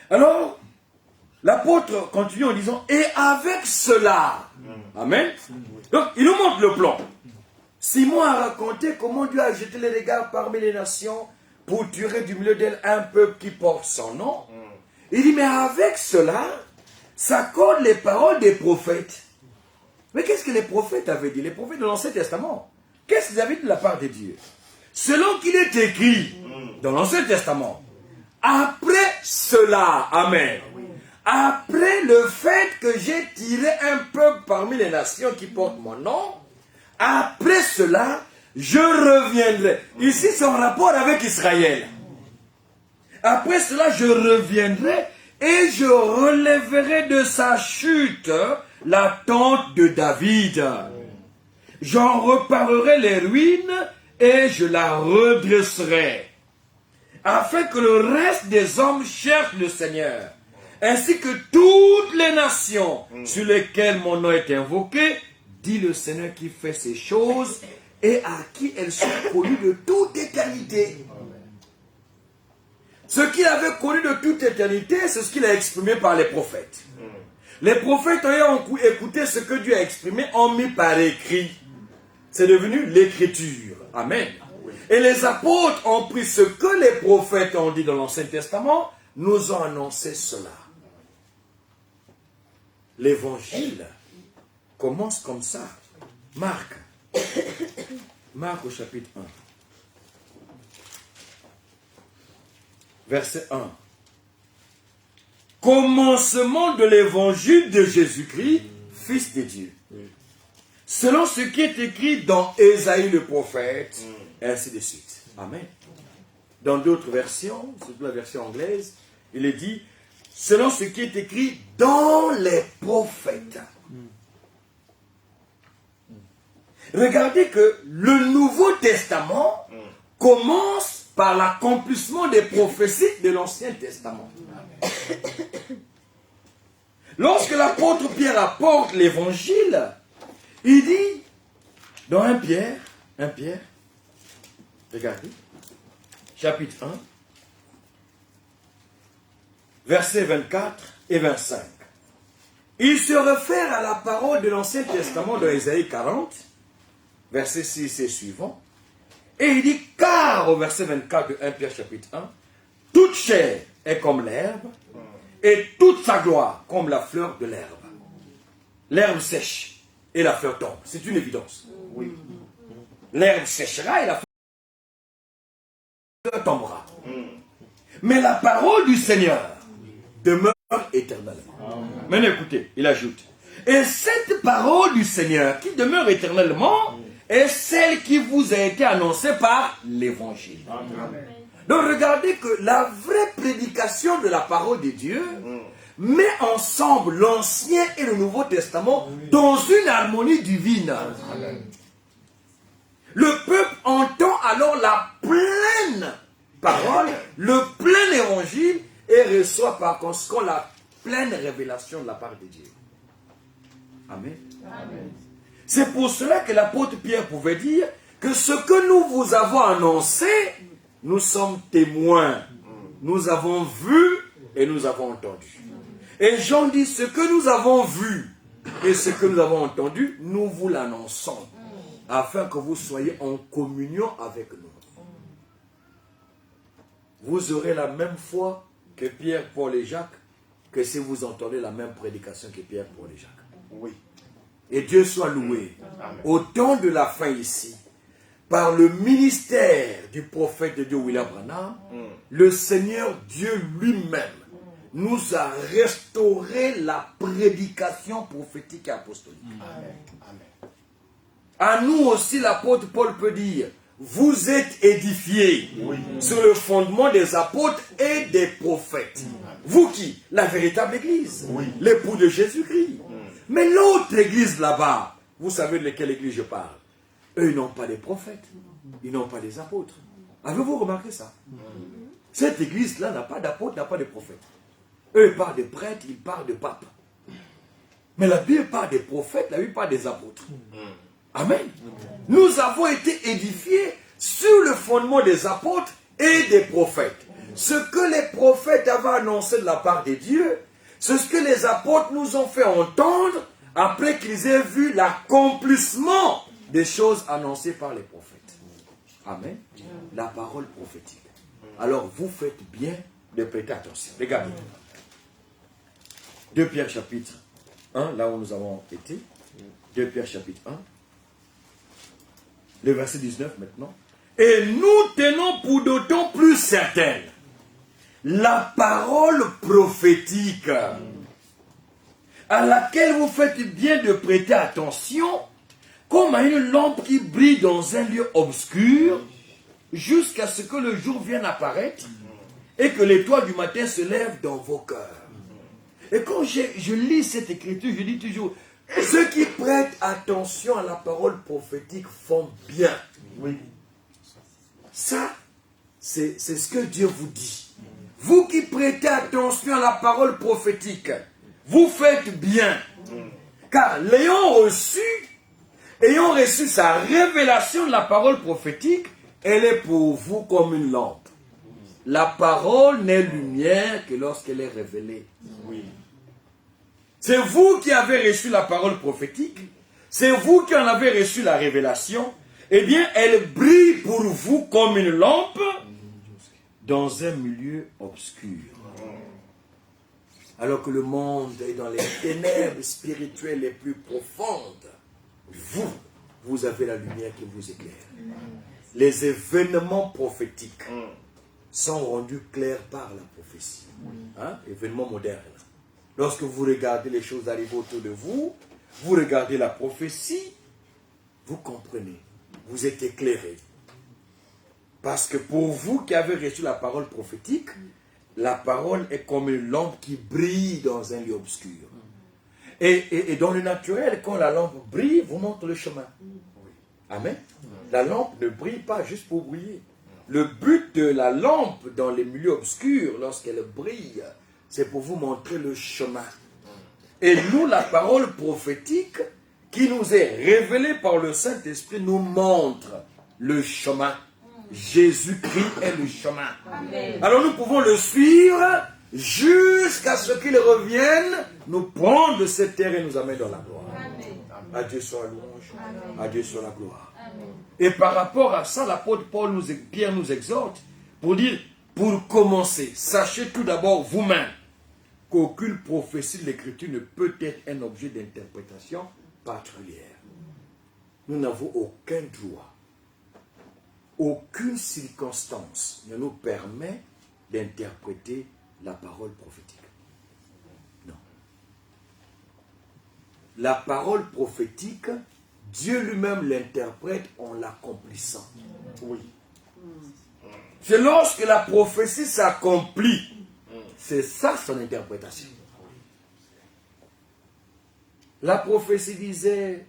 Alors, l'apôtre continue en disant, et avec cela, amen. Donc, il nous montre le plan. Simon a raconté comment Dieu a jeté les regards parmi les nations pour tirer du milieu d'elles un peuple qui porte son nom. Il dit, mais avec cela, s'accordent les paroles des prophètes. Mais qu'est-ce que les prophètes avaient dit? Les prophètes de l'Ancien Testament. Qu'est-ce qu'ils avaient dit de la part de Dieu? Selon qu'il est écrit dans l'Ancien Testament, après cela, amen, après le fait que j'ai tiré un peuple parmi les nations qui portent mon nom, après cela, je reviendrai. Ici, c'est en rapport avec Israël. Après cela, je reviendrai et je relèverai de sa chute la tente de David. J'en reparerai les ruines et je la redresserai, afin que le reste des hommes cherche le Seieur, ainsi que toutes les nations sur lesquelles mon nom est invoqué, dit le Seigneur qui fait ces choses et à qui elles sont connues de toute éternité. Ce qu'il avait connu de toute éternité, c'est ce qu'il a exprimé par les prophètes. Les prophètes ayant écouté ce que Dieu a exprimé, ont mis par écrit. C'est devenu l'écriture. Amen. Et les apôtres ont pris ce que les prophètes ont dit dans l'Ancien Testament, nous ont annoncé cela. L'évangile commence comme ça. Marc. Marc au chapitre 1. Verset 1. Commencement de l'évangile de Jésus-Christ, Fils de Dieu. Selon ce qui est écrit dans Ésaïe le prophète, et ainsi de suite. Amen. Dans d'autres versions, surtout la version anglaise, il est dit, selon ce qui est écrit dans les prophètes. Regardez que le Nouveau Testament commence par l'accomplissement des prophéties de l'Ancien Testament. Lorsque l'apôtre Pierre apporte l'évangile, il dit, dans 1 Pierre, regardez, chapitre 1, versets 24 et 25. Il se réfère à la parole de l'Ancien Testament de Ésaïe 40, verset 6 et suivant, et il dit, car au verset 24 de 1 Pierre chapitre 1, toute chair est comme l'herbe, et toute sa gloire comme la fleur de l'herbe. L'herbe sèche et la fleur tombe. C'est une évidence. Oui. L'herbe séchera et la fleur tombera. Mais la parole du Seigneur demeure éternellement. Maintenant écoutez, il ajoute. Et cette parole du Seigneur qui demeure éternellement est celle qui vous a été annoncée par l'évangile. Donc regardez que la vraie prédication de la parole de Dieu met ensemble l'Ancien et le Nouveau Testament dans une harmonie divine. Le peuple entend alors la pleine parole, le plein évangile et reçoit par conséquent la pleine révélation de la part de Dieu. Amen. Amen. C'est pour cela que l'apôtre Pierre pouvait dire que ce que nous vous avons annoncé, nous sommes témoins. Nous avons vu et nous avons entendu. Et Jean dit, ce que nous avons vu et ce que nous avons entendu, nous vous l'annonçons, afin que vous soyez en communion avec nous. Vous aurez la même foi que Pierre, Paul et Jacques, que si vous entendez la même prédication que Pierre, Paul et Jacques. Oui. Et Dieu soit loué. Amen. Au temps de la fin ici, par le ministère du prophète de Dieu, William Branham, le Seigneur Dieu lui-même nous a restauré la prédication prophétique et apostolique. Amen. Amen. À nous aussi, l'apôtre Paul peut dire, vous êtes édifiés sur le fondement des apôtres et des prophètes. Vous qui? La véritable église. L'époux de Jésus-Christ. Mais l'autre église là-bas, vous savez de quelle église je parle? Eux, ils n'ont pas des prophètes. Ils n'ont pas des apôtres. Avez-vous remarqué ça? Cette église-là n'a pas d'apôtres, n'a pas de prophètes. Eux, ils parlent de prêtres, ils parlent de papes. Mais la Bible parle des prophètes, la Bible parle des apôtres. Amen. Nous avons été édifiés sur le fondement des apôtres et des prophètes. Ce que les prophètes avaient annoncé de la part de Dieu, c'est ce que les apôtres nous ont fait entendre après qu'ils aient vu l'accomplissement des choses annoncées par les prophètes. Amen. La parole prophétique. Alors vous faites bien de prêter attention. Regardez. 2 Pierre chapitre 1, là où nous avons été. 2 Pierre chapitre 1. Le verset 19 maintenant. Et nous tenons pour d'autant plus certaine la parole prophétique à laquelle vous faites bien de prêter attention comme à une lampe qui brille dans un lieu obscur jusqu'à ce que le jour vienne apparaître et que l'étoile du matin se lève dans vos cœurs. Et quand je lis cette écriture, je dis toujours, ceux qui prêtent attention à la parole prophétique font bien. Oui. Ça, c'est ce que Dieu vous dit. Vous qui prêtez attention à la parole prophétique, vous faites bien. Car ayant reçu sa révélation de la parole prophétique, elle est pour vous comme une lampe. La parole n'est lumière que lorsqu'elle est révélée. Oui. C'est vous qui avez reçu la parole prophétique, c'est vous qui en avez reçu la révélation, eh bien, elle brille pour vous comme une lampe dans un milieu obscur. Alors que le monde est dans les ténèbres spirituelles les plus profondes, vous avez la lumière qui vous éclaire. Les événements prophétiques sont rendus clairs par la prophétie. Événements modernes. Lorsque vous regardez les choses arriver autour de vous, vous regardez la prophétie, vous comprenez, vous êtes éclairé. Parce que pour vous qui avez reçu la parole prophétique, la parole est comme une lampe qui brille dans un lieu obscur. Et dans le naturel, quand la lampe brille, vous montre le chemin. Amen. La lampe ne brille pas juste pour briller. Le but de la lampe dans les milieux obscurs, lorsqu'elle brille, c'est pour vous montrer le chemin. Et nous, la parole prophétique qui nous est révélée par le Saint-Esprit nous montre le chemin. Jésus-Christ est le chemin. Amen. Alors nous pouvons le suivre jusqu'à ce qu'il revienne, nous prendre de cette terre et nous amène dans la gloire. Amen. À Dieu soit la louange, Amen. À Dieu soit la gloire. Amen. Et par rapport à ça, l'apôtre Pierre nous exhorte pour dire, pour commencer, sachez tout d'abord vous-même qu'aucune prophétie de l'Écriture ne peut être un objet d'interprétation particulière. Nous n'avons aucun droit, aucune circonstance ne nous permet d'interpréter la parole prophétique. Non. La parole prophétique, Dieu lui-même l'interprète en l'accomplissant. Oui. C'est lorsque la prophétie s'accomplit, c'est ça son interprétation. La prophétie disait,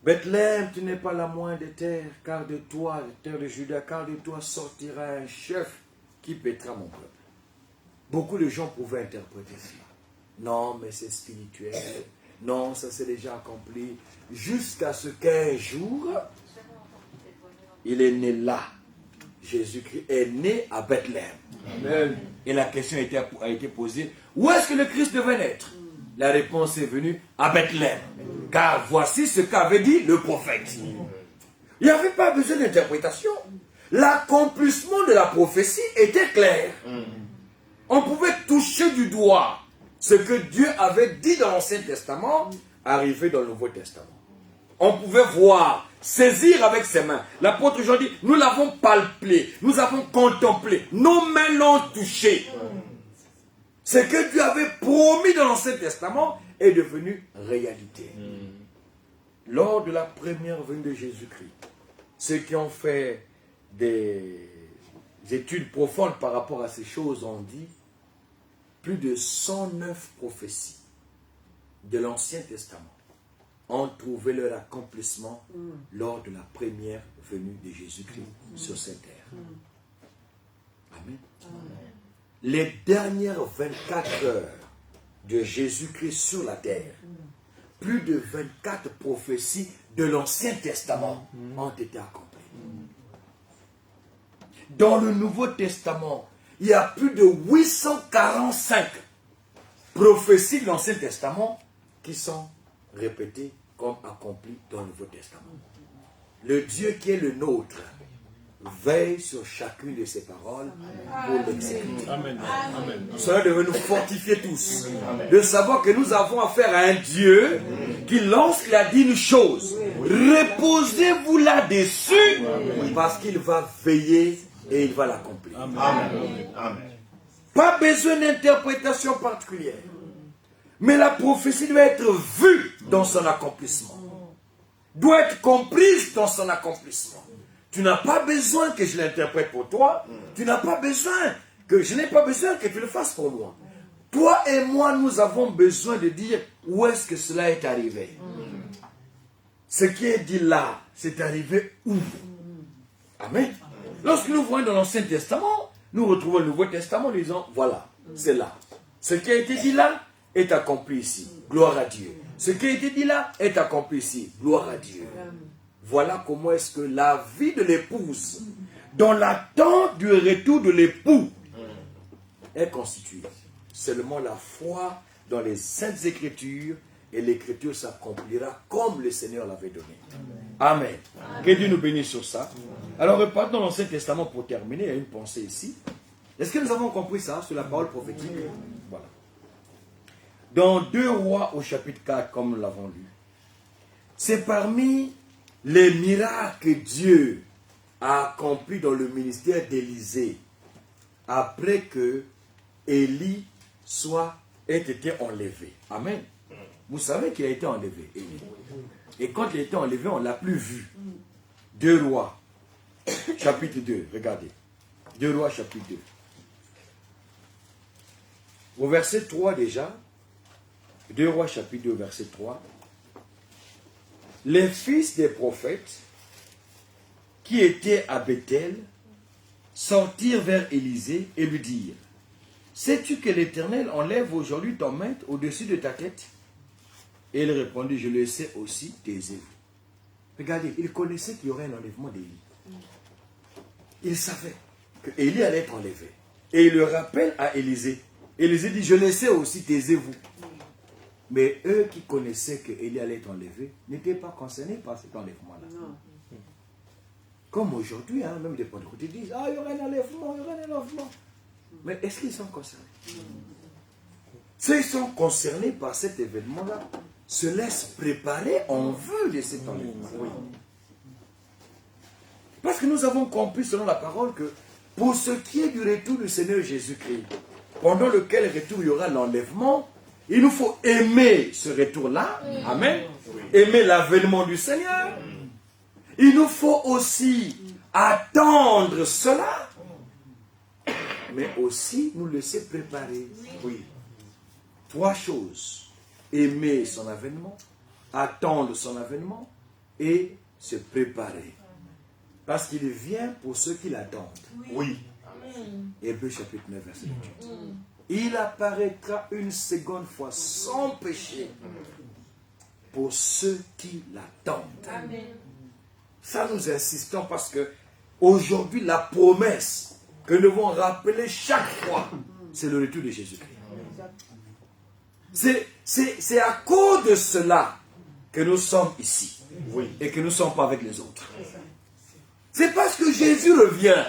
Bethléem, tu n'es pas la moindre des terres, car de toi, terre de Juda, car de toi sortira un chef qui paîtra mon peuple. Beaucoup de gens pouvaient interpréter cela. Non, mais c'est spirituel. Non, ça s'est déjà accompli. Jusqu'à ce qu'un jour, il est né là, Jésus-Christ est né à Bethléem. Amen. Et la question a été posée, où est-ce que le Christ devait naître? La réponse est venue, à Bethléem. Car voici ce qu'avait dit le prophète. Il n'y avait pas besoin d'interprétation. L'accomplissement de la prophétie était clair. On pouvait toucher du doigt ce que Dieu avait dit dans l'Ancien Testament, arriver dans le Nouveau Testament. On pouvait voir, saisir avec ses mains. L'apôtre Jean dit, nous l'avons palpé, nous avons contemplé, nos mains l'ont touché. Ce que Dieu avait promis dans l'Ancien Testament est devenu réalité. Lors de la première venue de Jésus-Christ, ceux qui ont fait des études profondes par rapport à ces choses ont dit plus de 109 prophéties de l'Ancien Testament ont trouvé leur accomplissement lors de la première venue de Jésus-Christ sur cette terre. Amen. Les dernières 24 heures de Jésus-Christ sur la terre, plus de 24 prophéties de l'Ancien Testament ont été accomplies. Dans le Nouveau Testament, il y a plus de 845 prophéties de l'Ancien Testament qui sont répétées comme accomplies dans le Nouveau Testament. Le Dieu qui est le nôtre veille sur chacune de ses paroles pour l'exécuter. Cela devait nous fortifier tous, de savoir que nous avons affaire à un Dieu qui, lorsqu'il a dit une chose, reposez-vous là-dessus, parce qu'il va veiller et il va l'accomplir. Amen. Pas besoin d'interprétation particulière. Mais la prophétie doit être vue dans son accomplissement. Doit être comprise dans son accomplissement. Tu n'as pas besoin que je l'interprète pour toi. Tu n'as pas besoin je n'ai pas besoin que tu le fasses pour moi. Toi et moi, nous avons besoin de dire où est-ce que cela est arrivé. Ce qui est dit là, c'est arrivé où? Amen. Lorsque nous voyons dans l'Ancien Testament, nous retrouvons le Nouveau Testament en disant, voilà, c'est là. Ce qui a été dit là est accompli ici. Gloire à Dieu. Ce qui a été dit là est accompli ici. Gloire à Dieu. Voilà comment est-ce que la vie de l'épouse, dans l'attente du retour de l'époux, est constituée. Seulement la foi dans les Saintes Écritures, et l'Écriture s'accomplira comme le Seigneur l'avait donné. Amen. Que Dieu nous bénisse sur ça. Alors repartons dans l'Ancien Testament pour terminer. Il y a une pensée ici. Est-ce que nous avons compris ça sur la parole prophétique? Voilà. Dans 2 Rois au chapitre 4, comme nous l'avons lu, c'est parmi les miracles que Dieu a accomplis dans le ministère d'Élisée après que Élie ait été enlevé. Amen. Vous savez qu'il a été enlevé, Élie. Et quand il a été enlevé, on ne l'a plus vu. 2 Rois, chapitre 2, regardez. 2 Rois, chapitre 2. Au verset 3 déjà, 2 Rois, chapitre 2, verset 3. Les fils des prophètes qui étaient à Bethel sortirent vers Élisée et lui dirent, sais-tu que l'Éternel enlève aujourd'hui ton maître au-dessus de ta tête? Et il répondit, je le sais aussi, taisez-vous. Regardez, il connaissait qu'il y aurait un enlèvement d'Élie. Il savait que Élie allait être enlevé. Et il le rappelle à Élisée. Élisée dit, je le sais aussi, taisez-vous. Mais eux qui connaissaient que Élie allait être enlevé n'étaient pas concernés par cet enlèvement-là. Comme aujourd'hui, même des Pentecôtistes disent, il y aura un enlèvement, il y aura un enlèvement. Mais est-ce qu'ils sont concernés? Ceux qui sont concernés par cet événement-là se laissent préparer en vue de cet enlèvement. Oui. Parce que nous avons compris selon la parole que pour ce qui est du retour du Seigneur Jésus-Christ, pendant lequel retour il y aura l'enlèvement, il nous faut aimer ce retour-là. Amen. Aimer l'avènement du Seigneur. Il nous faut aussi attendre cela, mais aussi nous laisser préparer. Oui. 3 choses. Aimer son avènement, attendre son avènement et se préparer. Parce qu'il vient pour ceux qui l'attendent. Oui. Hébreux chapitre 9, verset 28. Il apparaîtra une seconde fois sans péché pour ceux qui l'attendent. Ça nous insistons parce que Aujourd'hui, la promesse que nous devons rappeler chaque fois, c'est le retour de Jésus-Christ. C'est à cause de cela que nous sommes ici. Oui. Et que nous ne sommes pas avec les autres. C'est parce que Jésus revient.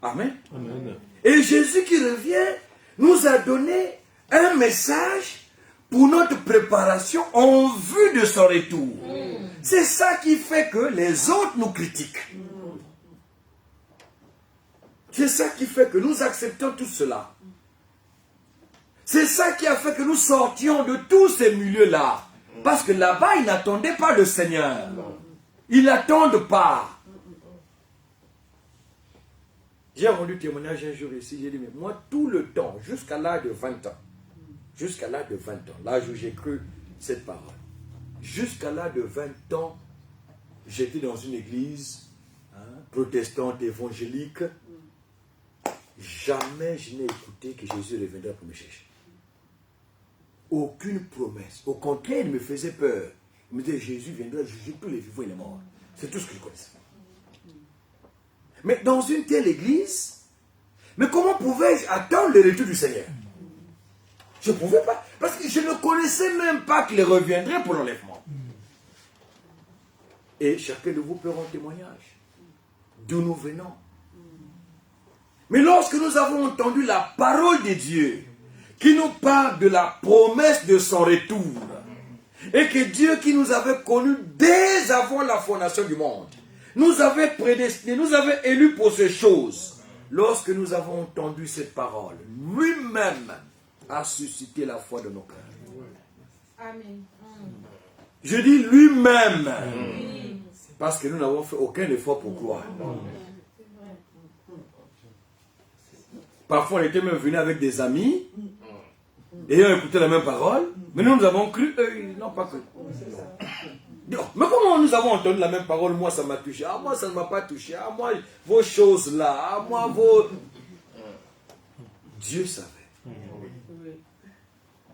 Amen. Amen. Et Jésus qui revient nous a donné un message pour notre préparation en vue de son retour. C'est ça qui fait que les autres nous critiquent. C'est ça qui fait que nous acceptons tout cela. C'est ça qui a fait que nous sortions de tous ces milieux-là. Parce que là-bas, ils n'attendaient pas le Seigneur. Ils n'attendent pas. J'ai rendu témoignage un jour ici, j'ai dit, mais moi, tout le temps, jusqu'à l'âge de 20 ans, l'âge où j'ai cru cette parole, jusqu'à l'âge de 20 ans, j'étais dans une église protestante, évangélique. Jamais je n'ai écouté que Jésus reviendra pour me chercher. Aucune promesse. Au contraire, il me faisait peur. Il me disait, Jésus viendra juger tous les vivants et les morts. C'est tout ce que je connaissais. Mais dans une telle église, mais comment pouvais-je attendre le retour du Seigneur? Je ne pouvais pas. Parce que je ne connaissais même pas qu'il reviendrait pour l'enlèvement. Et chacun de vous peut rendre témoignage d'où nous venons. Mais lorsque nous avons entendu la parole de Dieu, qui nous parle de la promesse de son retour, et que Dieu qui nous avait connus dès avant la fondation du monde, nous avait prédestinés, nous avait élus pour ces choses. Lorsque nous avons entendu cette parole, lui-même a suscité la foi de nos cœurs. Amen. Je dis lui-même, parce que nous n'avons fait aucun effort pour croire. Parfois, on était même venus avec des amis, ayant écouté la même parole, mais nous avons cru, eux, ils n'ont pas cru. Mais comment nous avons entendu la même parole? Moi, ça m'a touché. Ah, moi, ça ne m'a pas touché. Ah, moi, vos choses là. Ah, moi, vos... Dieu savait.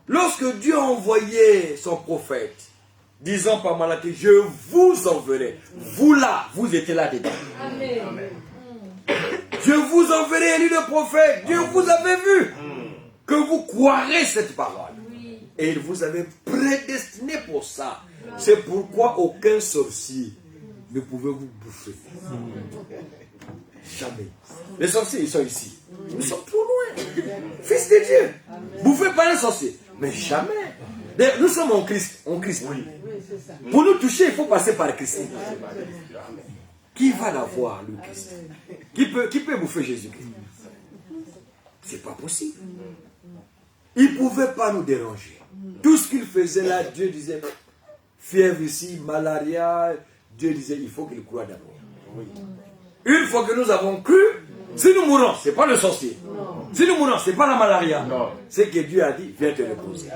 Lorsque Dieu a envoyé son prophète, disant par Malachi, je vous enverrai. Vous là, vous étiez là dedans. Amen. Je vous enverrai, élu le prophète. Dieu vous avait vu. Que vous croirez cette parole. Oui. Et il vous avait prédestiné pour ça. C'est pourquoi aucun sorcier ne pouvait vous bouffer. Jamais. Les sorciers, ils sont ici. Nous sommes trop loin. Fils de Dieu. Bouffez pas un sorcier. Mais jamais. D'ailleurs, nous sommes en Christ. En Christ. Pour nous toucher, il faut passer par Christ. Qui va l'avoir, le Christ? Qui peut bouffer Jésus-Christ? C'est pas possible. Il ne pouvait pas nous déranger. Tout ce qu'il faisait là, Dieu disait, fièvre ici, malaria, Dieu disait, il faut qu'il croie d'abord. Oui. Une fois que nous avons cru, si nous mourons, ce n'est pas le sorcier. Non. Si nous mourons, ce n'est pas la malaria. C'est que Dieu a dit, viens te reposer.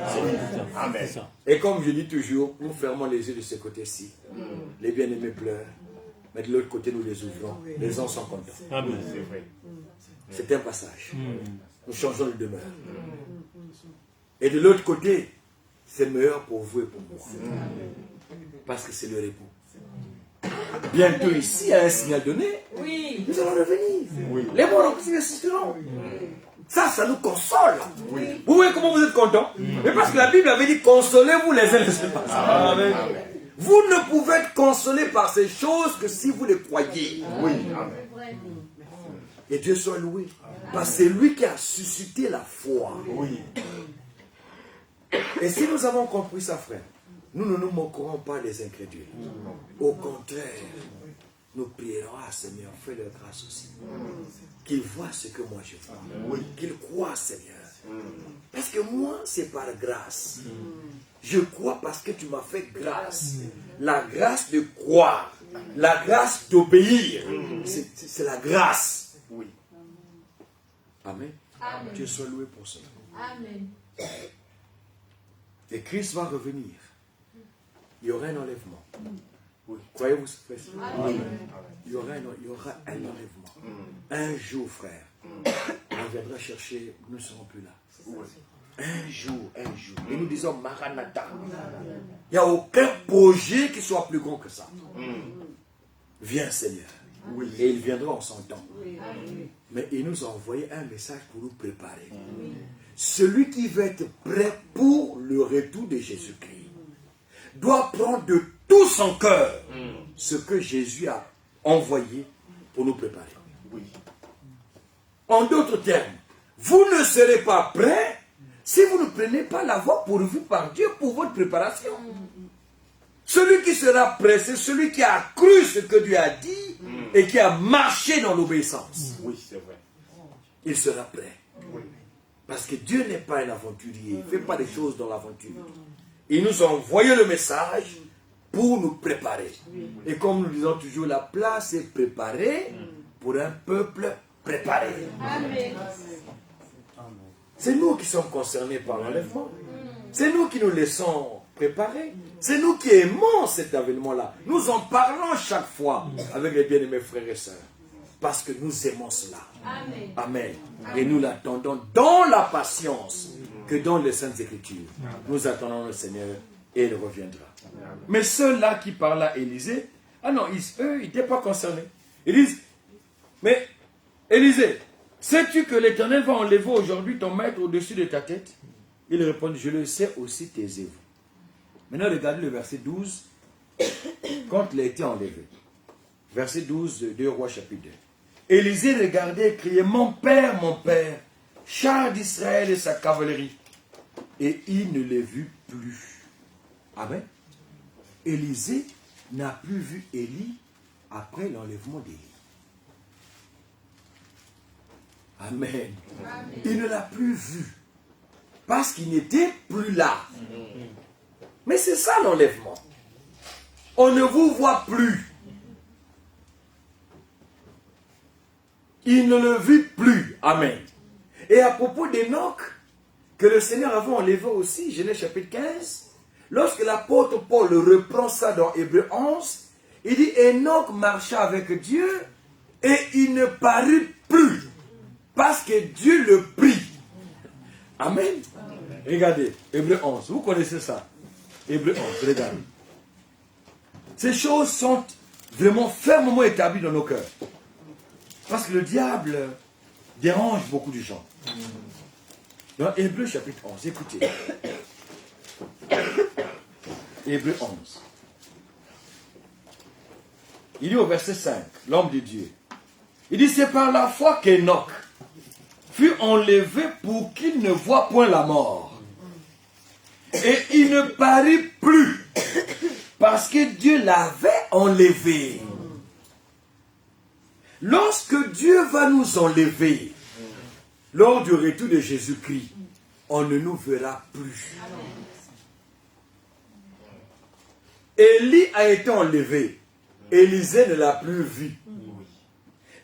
Amen. Et comme je dis toujours, nous fermons les yeux de ce côté-ci. Les bien-aimés pleurent. Mais de l'autre côté, nous les ouvrons. Les gens sont contents. Amen. C'est vrai. C'est un passage. Nous changeons de demeure. Et de l'autre côté, c'est meilleur pour vous et pour moi. Parce que c'est le repos. Bientôt ici, il y a un signal donné. Oui. Nous allons revenir. Oui. Les morts aussi ressusciteront. Ça nous console. Vous voyez comment vous êtes contents? Mais parce que la Bible avait dit, consolez-vous les uns les autres. Amen. Vous ne pouvez être consolés par ces choses que si vous les croyez. Oui. Amen. Et Dieu soit loué. Parce que c'est lui qui a suscité la foi. Oui. Et si nous avons compris ça, frère, nous ne nous moquerons pas des incrédules. Au contraire, nous prierons à Seigneur, fais-leur grâce aussi. Qu'ils voient ce que moi je vois. Qu'ils croient, Seigneur. Parce que moi, c'est par grâce. Je crois parce que tu m'as fait grâce. La grâce de croire. La grâce d'obéir. C'est la grâce. Oui. Amen. Amen. Dieu soit loué pour ça. Amen. Et Christ va revenir. Il y aura un enlèvement. Oui. Croyez-vous ce frère? Il y aura un enlèvement. Un jour, frère, on viendra chercher, nous ne serons plus là. Un jour. Et nous disons Maranatha. Il n'y a aucun projet qui soit plus grand que ça. viens Seigneur. Oui. Et il viendra en son temps. Amen. Mais il nous a envoyé un message pour nous préparer. Celui qui veut être prêt pour le retour de Jésus-Christ doit prendre de tout son cœur ce que Jésus a envoyé pour nous préparer. Oui. En d'autres termes, vous ne serez pas prêts si vous ne prenez pas la voie pourvue par Dieu pour votre préparation. Celui qui sera prêt, c'est celui qui a cru ce que Dieu a dit et qui a marché dans l'obéissance. Oui, c'est vrai. Il sera prêt. Oui. Parce que Dieu n'est pas un aventurier. Il ne fait pas des choses dans l'aventure. Il nous a envoyé le message pour nous préparer. Et comme nous disons toujours, la place est préparée pour un peuple préparé. Amen. C'est nous qui sommes concernés par l'enlèvement. C'est nous qui nous laissons préparer. C'est nous qui aimons cet événement-là. Nous en parlons chaque fois avec les bien-aimés frères et sœurs. Parce que nous aimons cela. Amen. Amen. Et nous l'attendons dans la patience que dans les Saintes Écritures. Nous attendons le Seigneur et il reviendra. Mais ceux-là qui parlent à Élisée, ah non, eux, ils n'étaient pas concernés. Ils disent, mais Élisée, sais-tu que l'Éternel va enlever aujourd'hui ton maître au-dessus de ta tête? Il répond, je le sais aussi, taisez-vous. Maintenant, regardez le verset 12, quand il a été enlevé. Verset 12 de 2 Rois chapitre 2. Élisée regardait et criait, mon père, char d'Israël et sa cavalerie. Et il ne les vit plus. Amen. Élisée n'a plus vu Élie après l'enlèvement d'Élie. Amen. Amen. Il ne l'a plus vu. Parce qu'il n'était plus là. Mais c'est ça l'enlèvement. On ne vous voit plus. Il ne le vit plus. Amen. Et à propos d'Enoch, que le Seigneur avait enlevé aussi, Genèse chapitre 15, lorsque l'apôtre Paul reprend ça dans Hébreux 11, il dit, Enoch marcha avec Dieu et il ne parut plus parce que Dieu le prit. Amen. Regardez, Hébreux 11, vous connaissez ça. Hébreux 11, regardez. Ces choses sont vraiment fermement établies dans nos cœurs. Parce que le diable dérange beaucoup de gens. Dans Hébreux chapitre 11, écoutez. Hébreux 11. Il dit au verset 5, l'homme de Dieu. Il dit, c'est par la foi qu'Enoch fut enlevé pour qu'il ne voie point la mort. Et il ne parut plus parce que Dieu l'avait enlevé. Lorsque Dieu va nous enlever, lors du retour de Jésus-Christ, on ne nous verra plus. Élie a été enlevé. Élisée ne l'a plus vu.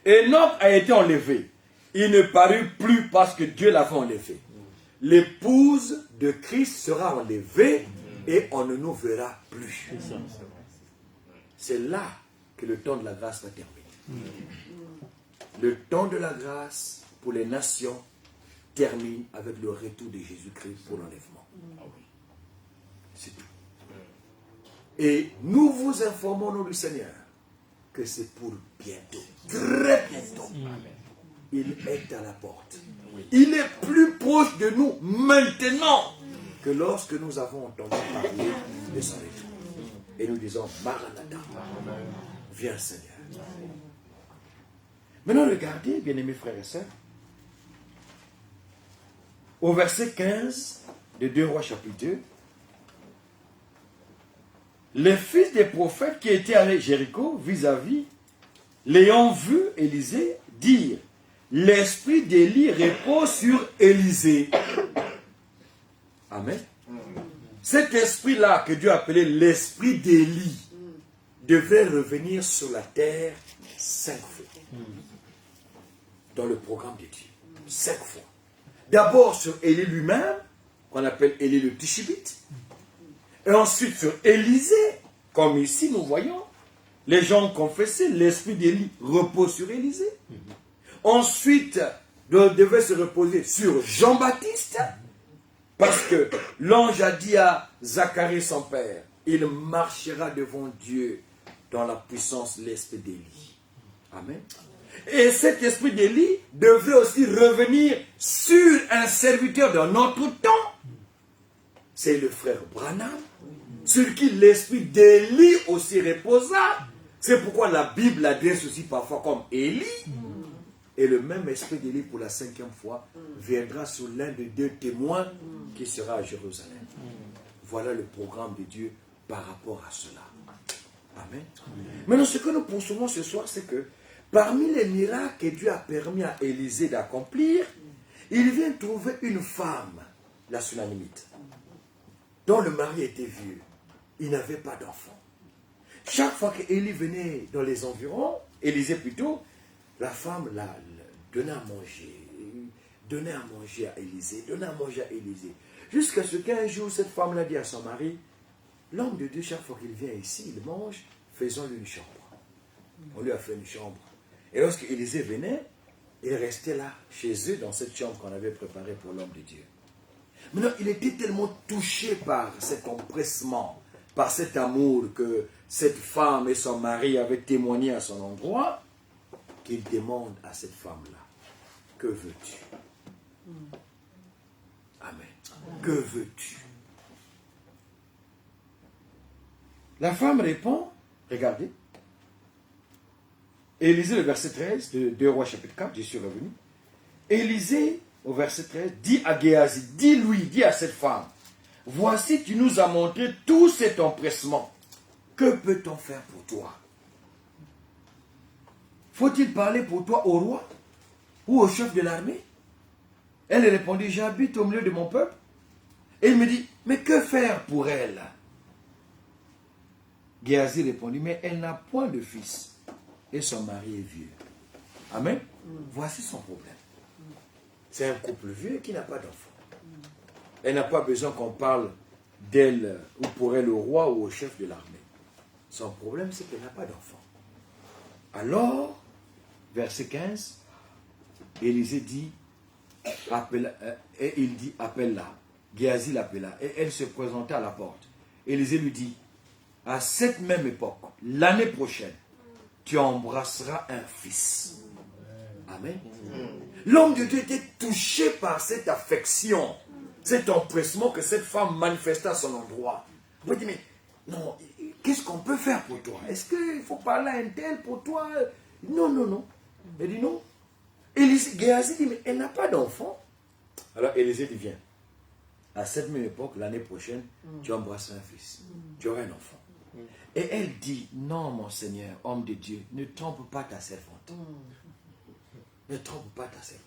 Enoch a été enlevé. Il ne parut plus parce que Dieu l'avait enlevé. L'épouse de Christ sera enlevée et on ne nous verra plus. C'est là que le temps de la grâce va terminer. Le temps de la grâce pour les nations termine avec le retour de Jésus-Christ pour l'enlèvement. C'est tout. Et nous vous informons, nous, du Seigneur, que c'est pour bientôt, très bientôt. Il est à la porte. Il est plus proche de nous maintenant que lorsque nous avons entendu parler de son retour. Et nous disons, Maranatha, viens Seigneur. Maintenant, regardez, bien-aimés frères et sœurs, au verset 15 de 2 Rois chapitre 2, les fils des prophètes qui étaient allés à Jéricho vis-à-vis, l'ayant vu Élisée, dirent, l'esprit d'Élie repose sur Élisée. Amen. Cet esprit-là que Dieu appelait l'esprit d'Élie devrait revenir sur la terre 5 fois. Dans le programme de Dieu. 5 fois. D'abord sur Élie lui-même, qu'on appelle Élie le Tishibite. Et ensuite sur Élisée, comme ici nous voyons, les gens ont confessé, l'esprit d'Élie repose sur Élisée. Ensuite, devait se reposer sur Jean-Baptiste, parce que l'ange a dit à Zacharie son père, il marchera devant Dieu dans la puissance l'esprit d'Élie. Amen. Et cet esprit d'Élie devrait aussi revenir sur un serviteur de notre temps. C'est le frère Branham, sur qui l'esprit d'Élie aussi reposa. C'est pourquoi la Bible l'adresse aussi parfois comme Élie. Et le même esprit d'Élie pour la 5e fois viendra sur l'un des 2 témoins qui sera à Jérusalem. Voilà le programme de Dieu par rapport à cela. Amen. Maintenant, ce que nous poursuivons ce soir, c'est que parmi les miracles que Dieu a permis à Élisée d'accomplir, il vient trouver une femme, la Sunamite, dont le mari était vieux. Il n'avait pas d'enfant. Chaque fois qu'Élie venait dans les environs, Élisée plutôt, la femme la donnait à manger à Élisée, jusqu'à ce qu'un jour, cette femme-là dit à son mari, l'homme de Dieu, chaque fois qu'il vient ici, il mange, faisons-lui une chambre. On lui a fait une chambre. Et lorsque Élisée venait, il restait là, chez eux, dans cette chambre qu'on avait préparée pour l'homme de Dieu. Maintenant, il était tellement touché par cet empressement, par cet amour que cette femme et son mari avaient témoigné à son endroit, qu'il demande à cette femme-là, que veux-tu? Amen. Que veux-tu? La femme répond, regardez, Élisée, le verset 13 de 2 Rois chapitre 4, je suis revenu. Élisée, au verset 13, dit à Géasi, dis à cette femme, voici tu nous as montré tout cet empressement. Que peut-on faire pour toi? Faut-il parler pour toi au roi ou au chef de l'armée? Elle répondit, j'habite au milieu de mon peuple. Et il me dit, mais que faire pour elle? Géasi répondit, mais elle n'a point de fils et son mari est vieux. Amen. Voici son problème. C'est un couple vieux qui n'a pas d'enfant. Elle n'a pas besoin qu'on parle d'elle ou pour elle au roi ou au chef de l'armée. Son problème, c'est qu'elle n'a pas d'enfant. Alors, verset 15, Élisée dit, il dit, appelle-la. Géasi l'appela et elle se présenta à la porte. Élisée lui dit, à cette même époque, l'année prochaine, tu embrasseras un fils. Amen. L'homme de Dieu était touché par cette affection, cet empressement que cette femme manifesta à son endroit. Il dit, mais non, qu'est-ce qu'on peut faire pour toi? Est-ce qu'il faut parler à un tel pour toi? Non. Elle dit non. Géasi dit, mais elle n'a pas d'enfant. Alors Élisée dit, viens. À cette même époque, l'année prochaine, tu embrasseras un fils. Tu auras un enfant. Et elle dit, non mon Seigneur, homme de Dieu, ne trompe pas ta servante. Ne trompe pas ta servante.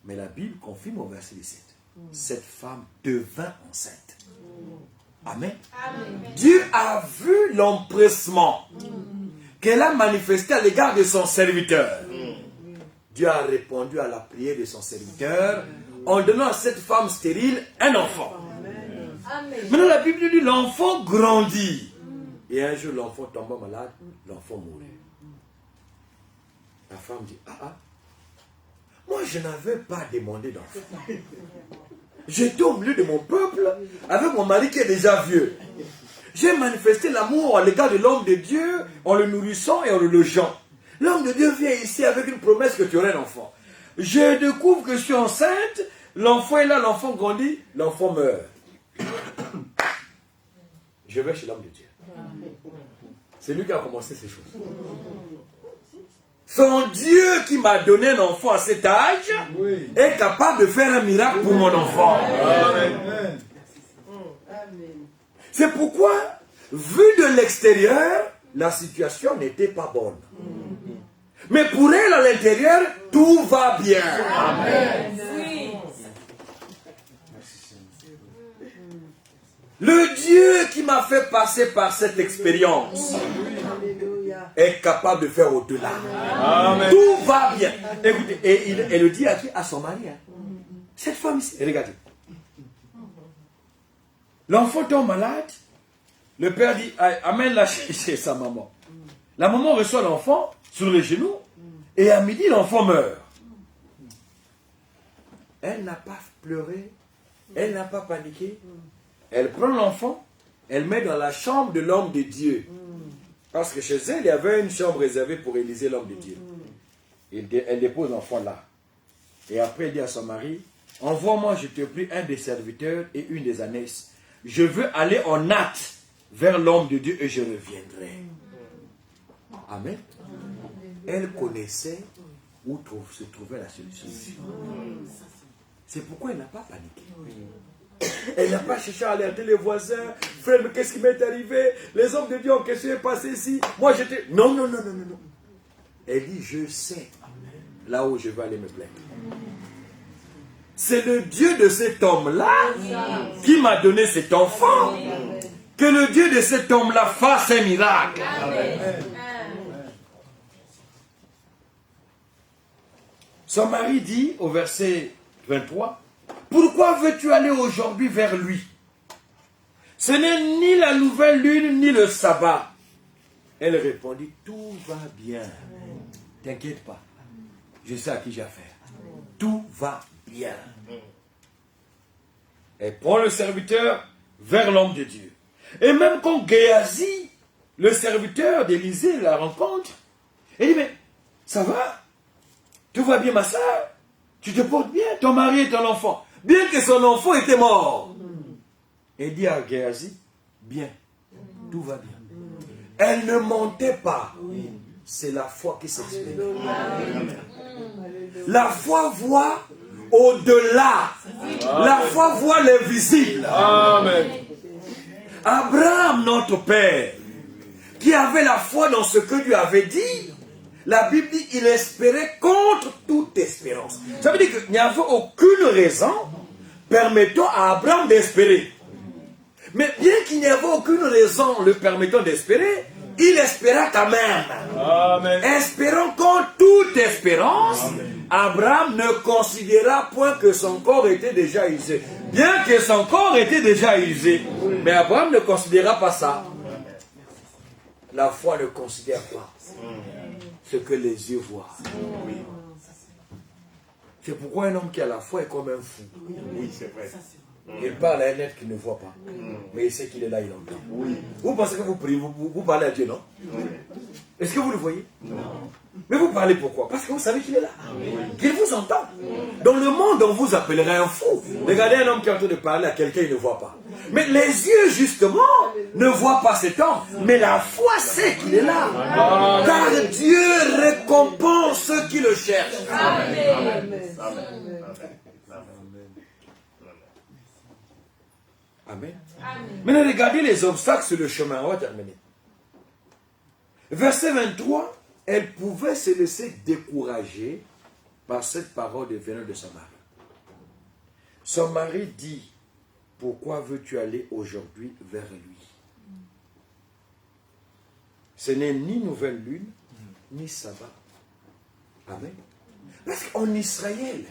Mais la Bible confirme au verset 17. Cette femme devint enceinte. Amen. Amen. Dieu a vu l'empressement qu'elle a manifesté à l'égard de son serviteur. Dieu a répondu à la prière de son serviteur en donnant à cette femme stérile un enfant. Amen. Maintenant la Bible dit l'enfant grandit. Et un jour l'enfant tomba malade, l'enfant mourit. La femme dit, moi je n'avais pas demandé d'enfant. J'étais au milieu de mon peuple avec mon mari qui est déjà vieux. J'ai manifesté l'amour à l'égard de l'homme de Dieu en le nourrissant et en le logeant. L'homme de Dieu vient ici avec une promesse que tu aurais un enfant. Je découvre que je suis enceinte, l'enfant est là, l'enfant grandit, l'enfant meurt. Je vais chez l'homme de Dieu. C'est lui qui a commencé ces choses. Son Dieu qui m'a donné un enfant à cet âge est capable de faire un miracle pour mon enfant. Amen. C'est pourquoi, vu de l'extérieur, la situation n'était pas bonne. Mais pour elle, à l'intérieur, tout va bien. Amen. Oui. Le Dieu qui m'a fait passer par cette expérience est capable de faire au-delà. Amen. Tout va bien. Écoutez, et elle le dit à qui? À son mari. Cette femme ici, regardez. L'enfant tombe malade. Le père dit, amène-la chez sa maman. La maman reçoit l'enfant sur les genoux. Et à midi, l'enfant meurt. Elle n'a pas pleuré. Elle n'a pas paniqué. Elle prend l'enfant. Elle met dans la chambre de l'homme de Dieu. Parce que chez elle, il y avait une chambre réservée pour Élisée, l'homme de Dieu. Elle dépose l'enfant là. Et après, elle dit à son mari, envoie-moi, je te prie, un des serviteurs et une des ânesses. Je veux aller en hâte vers l'homme de Dieu et je reviendrai. Amen. Elle connaissait où se trouvait la solution. C'est pourquoi elle n'a pas paniqué. Elle n'a pas cherché à alerter les voisins. Frère, mais qu'est-ce qui m'est arrivé? Les hommes de Dieu, qu'est-ce qui est passé ici? Moi, j'étais... Non, non, non, non, non, non. Elle dit, je sais là où je vais aller me plaindre. C'est le Dieu de cet homme-là qui m'a donné cet enfant. Que le Dieu de cet homme-là fasse un miracle. Son mari dit au verset 23, pourquoi veux-tu aller aujourd'hui vers lui? Ce n'est ni la nouvelle lune ni le sabbat. Elle répondit, tout va bien. T'inquiète pas. Je sais à qui j'ai affaire. Tout va bien. Elle prend le serviteur vers l'homme de Dieu. Et même quand Géasi, le serviteur d'Élisée, la rencontre, il dit, mais ça va? Tout va bien, ma soeur? Tu te portes bien? Ton mari et ton enfant? Bien que son enfant était mort. Elle dit à Géasi, bien, tout va bien. Elle ne mentait pas. C'est la foi qui s'exprime. La foi voit au-delà. La foi voit l'invisible. Amen. Abraham, notre père, qui avait la foi dans ce que Dieu avait dit, la Bible dit qu'il espérait contre toute espérance. Ça veut dire qu'il n'y avait aucune raison permettant à Abraham d'espérer. Mais bien qu'il n'y avait aucune raison le permettant d'espérer, il espéra quand même. Amen. Espérant contre toute espérance, Abraham ne considéra point que son corps était déjà usé. Bien que son corps était déjà usé. Mais Abraham ne considéra pas ça. La foi ne considère pas ce que les yeux voient. C'est pourquoi un homme qui a la foi est comme un fou. Oui, c'est vrai. Il parle à un être qui ne voit pas. Mais il sait qu'il est là, il entend. Vous pensez que vous priez, vous parlez à Dieu, non? Est-ce que vous le voyez? Non. Mais vous parlez pourquoi? Parce que vous savez qu'il est là. Qu'il vous entend. Dans le monde, on vous appellerait un fou. Regardez un homme qui est en train de parler à quelqu'un, il ne voit pas. Mais les yeux, justement, ne voient pas cet homme. Mais la foi sait qu'il est là. Car Dieu récompense ceux qui le cherchent. Amen. Amen. Amen. Maintenant, regardez les obstacles sur le chemin. On va terminer. Verset 23, elle pouvait se laisser décourager par cette parole de venant de son mari. Son mari dit, pourquoi veux-tu aller aujourd'hui vers lui? Ce n'est ni nouvelle lune, ni sabbat. Amen. Parce qu'en Israël,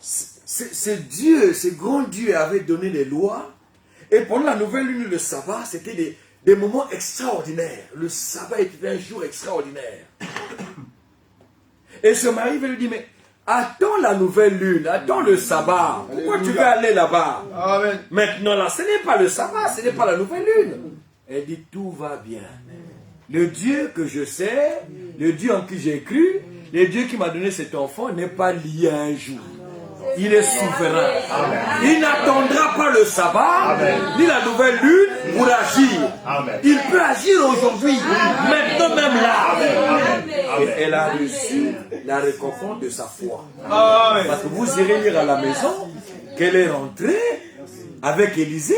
ce Dieu, ce grand Dieu avait donné les lois. Et pendant la nouvelle lune, le sabbat, c'était des moments extraordinaires. Le sabbat était un jour extraordinaire. Et ce mari veut lui dire, mais attends la nouvelle lune, attends le sabbat. Pourquoi tu veux aller là-bas? Amen. Maintenant là, ce n'est pas le sabbat, ce n'est pas la nouvelle lune. Elle dit, tout va bien. Le Dieu que je sais, le Dieu en qui j'ai cru, le Dieu qui m'a donné cet enfant n'est pas lié à un jour. Il est souverain. Amen. Il n'attendra pas le sabbat, ni la nouvelle lune pour agir. Amen. Il peut agir aujourd'hui, maintenant même là. Et elle a reçu la récompense de sa foi. Amen. Parce que vous irez lire à la maison qu'elle est rentrée avec Élisée,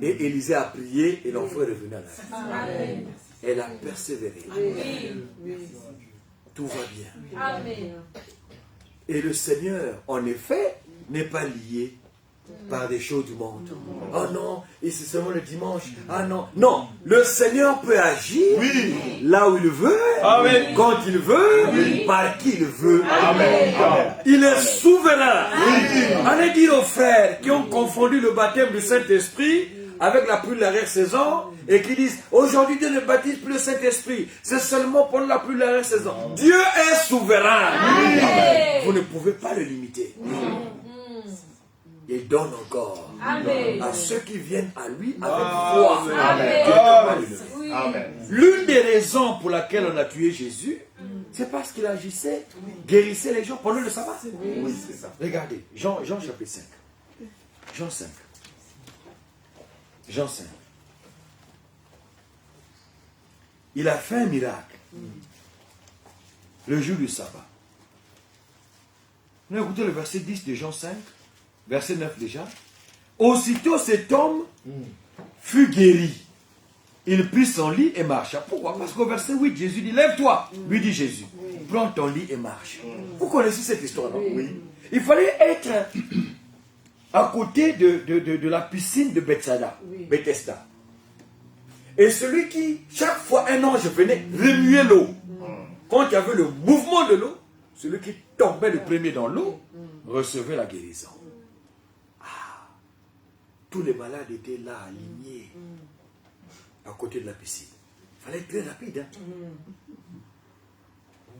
et Élisée a prié et l'enfant est revenu à la vie. Elle a persévéré. Tout va bien. Amen. Et le Seigneur, en effet, n'est pas lié par des choses du monde. Oh non, et c'est seulement le dimanche. Ah non, non, le Seigneur peut agir là où il veut, Amen. quand il veut, par qui il veut. Amen. Amen. Il est souverain. Allez dire aux frères qui ont confondu le baptême du Saint-Esprit avec la pluie de l'arrière-saison et qui disent aujourd'hui Dieu ne baptise plus le Saint-Esprit, c'est seulement pendant la pluie de l'arrière-saison. Dieu est souverain. Vous ne pouvez pas le limiter. Il donne encore Amen. à ceux qui viennent à lui avec foi. Amen. Dieu ne peut pas le lever. Amen. L'une des raisons pour laquelle on a tué Jésus, c'est parce qu'il agissait, guérissait les gens pendant le sabbat. Oui, c'est ça. Regardez, Jean chapitre 5. Jean 5. Jean 5. Il a fait un miracle le jour du sabbat. On a écouté le verset 10 de Jean 5, verset 9 déjà. Aussitôt cet homme fut guéri. Il prit son lit et marcha. Pourquoi? Parce qu'au verset 8, Jésus dit, lève-toi. Lui dit Jésus, prends ton lit et marche. Vous connaissez cette histoire, non? Oui. Il fallait être à côté de la piscine de Bethesda. Et celui qui, chaque fois un ange venait remuer l'eau, quand il y avait le mouvement de l'eau, celui qui tombait le premier dans l'eau recevait la guérison. Ah, tous les malades étaient là, alignés, à côté de la piscine. Il fallait être très rapide.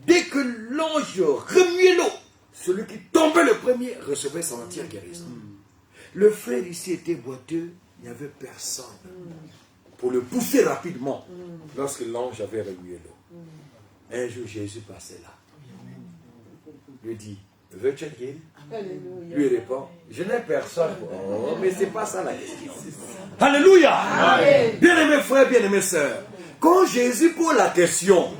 Dès que l'ange remuait l'eau, celui qui tombait le premier recevait son entière guérison. Le frère ici était boiteux, il n'y avait personne pour le pousser rapidement lorsque l'ange avait remué l'eau. Un jour, Jésus passait là. Lui dit, veux-tu être guéri? Lui répond, je n'ai personne. Oh, mais c'est pas ça la question. Alléluia! Bien-aimés frères, bien-aimés sœurs, quand Jésus pose la question,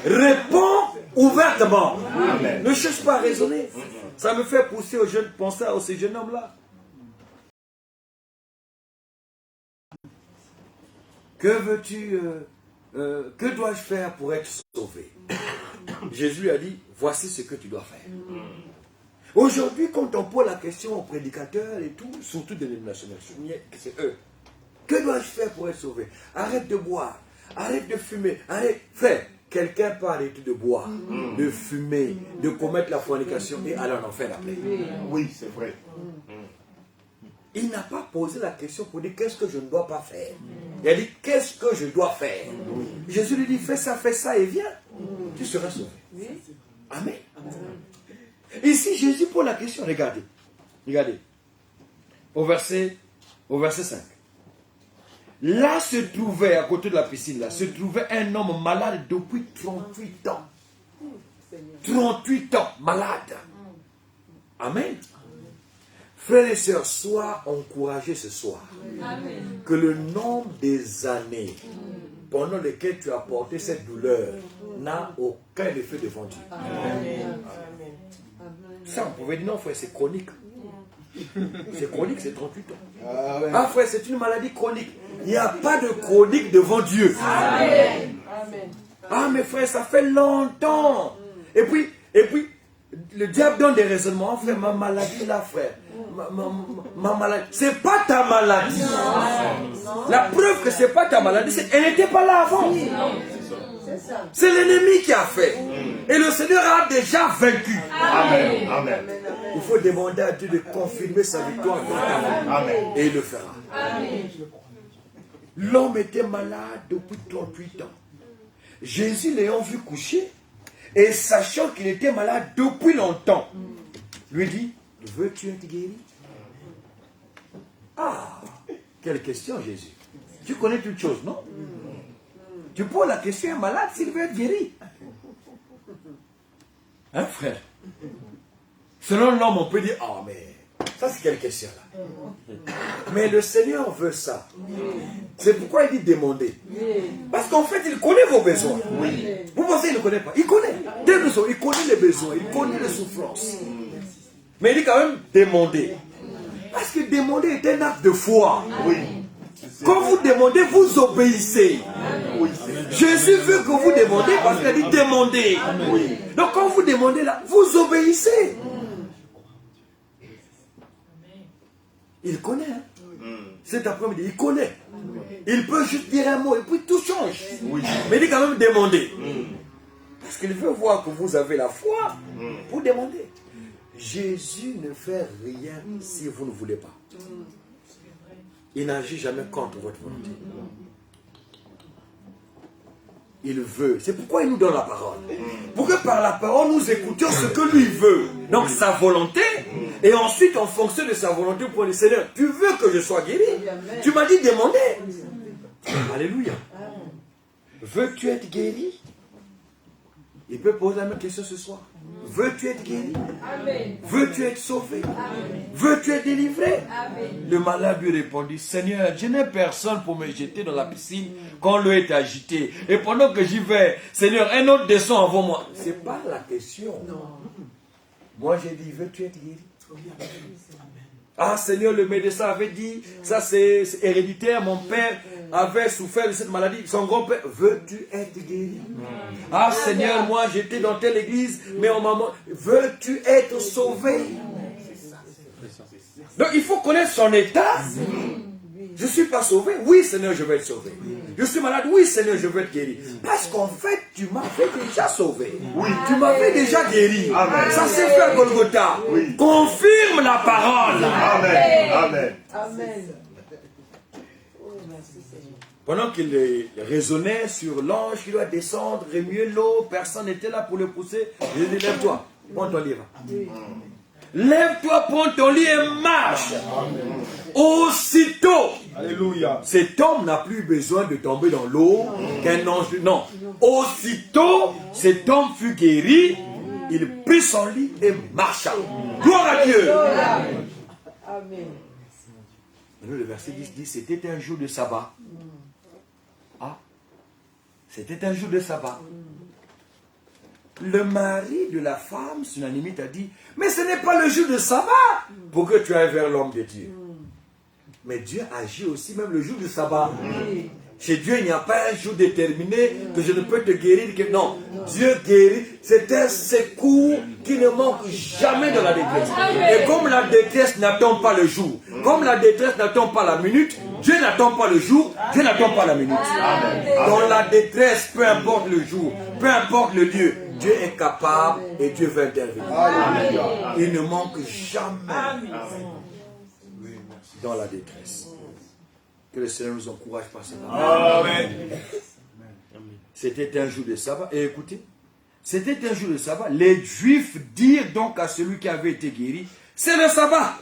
réponds ouvertement. Amen. Ne cherche pas à raisonner. Ça me fait pousser aux jeunes, penser à ces jeunes hommes-là. Que veux-tu, que dois-je faire pour être sauvé? Jésus a dit, voici ce que tu dois faire. Aujourd'hui, quand on pose la question aux prédicateurs et tout, surtout des nationaux, c'est eux. Que dois-je faire pour être sauvé? Arrête de boire, arrête de fumer, arrête. Frère, quelqu'un peut arrêter de boire, de fumer, de commettre la fornication et aller en enfer après. Oui, c'est vrai. Il n'a pas posé la question pour dire qu'est-ce que je ne dois pas faire. Il a dit qu'est-ce que je dois faire. Jésus lui dit fais ça et viens. Tu seras sauvé. Amen. Ici, Jésus pose la question. Regardez. Regardez. Au verset 5. Là se trouvait, à côté de la piscine, là, se trouvait un homme malade depuis 38 ans. 38 ans, malade. Amen. Frères et sœurs, sois encouragés ce soir. Amen. Que le nombre des années pendant lesquelles tu as porté cette douleur n'a aucun effet devant Dieu. Amen. Ça, on pouvait dire non, frère, c'est chronique. C'est chronique, c'est 38 ans. Ah, frère, c'est une maladie chronique. Il n'y a pas de chronique devant Dieu. Amen. Ah, mes frères, ça fait longtemps. Et puis, le diable donne des raisonnements. Frère, ma maladie là, frère. Ma maladie. C'est pas ta maladie. La preuve que c'est pas ta maladie, c'est qu'elle n'était pas là avant. C'est l'ennemi qui a fait. Et le Seigneur a déjà vaincu. Amen. Amen. Il faut demander à Dieu de confirmer sa victoire dans ta vie. Amen. Et il le fera. L'homme était malade depuis 38 ans. Jésus l'ayant vu coucher et sachant qu'il était malade depuis longtemps, lui dit, veux-tu être guéri? Ah, quelle question Jésus. Tu connais toutes choses, non? Tu poses la question à un malade s'il veut être guéri. Hein, frère? Selon l'homme, on peut dire, ah, mais ça c'est quelle question là? Mais le Seigneur veut ça. C'est pourquoi il dit demander. Parce qu'en fait, il connaît vos besoins. Vous pensez qu'il ne connaît pas? Il connaît. Il connaît les besoins, il connaît les souffrances. Mais il dit quand même demander. Parce que demander est un acte de foi. Oui. Quand vous demandez, vous obéissez. Oui. Jésus veut que vous demandez parce qu'il a dit demander. Oui. Donc quand vous demandez là, vous obéissez. Il connaît. Hein? Cet après-midi, il connaît. Il peut juste dire un mot et puis tout change. Oui. Mais il dit quand même demander. Parce qu'il veut voir que vous avez la foi pour demander. Jésus ne fait rien si vous ne voulez pas. Il n'agit jamais contre votre volonté. Il veut. C'est pourquoi il nous donne la parole. Pour que par la parole, nous écoutions ce que lui veut. Donc sa volonté. Et ensuite, en fonction de sa volonté, pour le Seigneur, tu veux que je sois guéri? Tu m'as dit demander. Alléluia. veux-tu être guéri? Il peut poser la même question ce soir. Veux-tu être guéri? Amen. Veux-tu être sauvé? Amen. Veux-tu être délivré? Amen. Le malade lui répondit, Seigneur, je n'ai personne pour me jeter dans la piscine quand l'eau est agitée. Et pendant que j'y vais, Seigneur, un autre descend avant moi. C'est pas la question. Non. Moi j'ai dit, veux-tu être guéri? Ah Seigneur, le médecin avait dit, ça c'est héréditaire, mon père avait souffert de cette maladie, son grand-père, veux-tu être guéri? Ah Seigneur, moi j'étais dans telle église, mais on m'a... Veux-tu être sauvé? Donc il faut connaître son état. Je ne suis pas sauvé, oui Seigneur, je vais être sauvé. Je suis malade, oui Seigneur, je vais être guéri. Parce qu'en fait, tu m'avais déjà sauvé. Oui. Tu m'avais déjà guéri. Amen. Ça s'est fait à Golgotha. Oui. Confirme la parole. Amen. Amen. Amen. Pendant qu'il raisonnait sur l'ange qui doit descendre, remuer l'eau, personne n'était là pour le pousser. Il dit, lève-toi, prends ton lit. Lève-toi, prends ton lit et marche. Aussitôt, Alléluia. cet homme n'a plus besoin de tomber dans l'eau qu'un ange. Non. Aussitôt, cet homme fut guéri, il prit son lit et marcha. Gloire à Dieu. Amen. Maintenant, le verset 10 dit, c'était un jour de sabbat. Ah, c'était un jour de sabbat. Le mari de la femme, sur la limite, a dit, mais ce n'est pas le jour de sabbat pour que tu ailles vers l'homme de Dieu. Mais Dieu agit aussi même le jour du sabbat. Chez Dieu, il n'y a pas un jour déterminé que je ne peux te guérir. Que... Non, Dieu guérit. C'est un secours qui ne manque jamais dans la détresse. Et comme la détresse n'attend pas le jour, comme la détresse n'attend pas la minute, Dieu n'attend pas le jour, Dieu n'attend pas la minute. Dans la détresse, peu importe le jour, peu importe le lieu, Dieu est capable et Dieu va intervenir. Il ne manque jamais dans la détresse. Que le Seigneur nous encourage par ce moment. Amen. C'était un jour de sabbat. Et écoutez, c'était un jour de sabbat. Les Juifs dirent donc à celui qui avait été guéri, c'est le sabbat.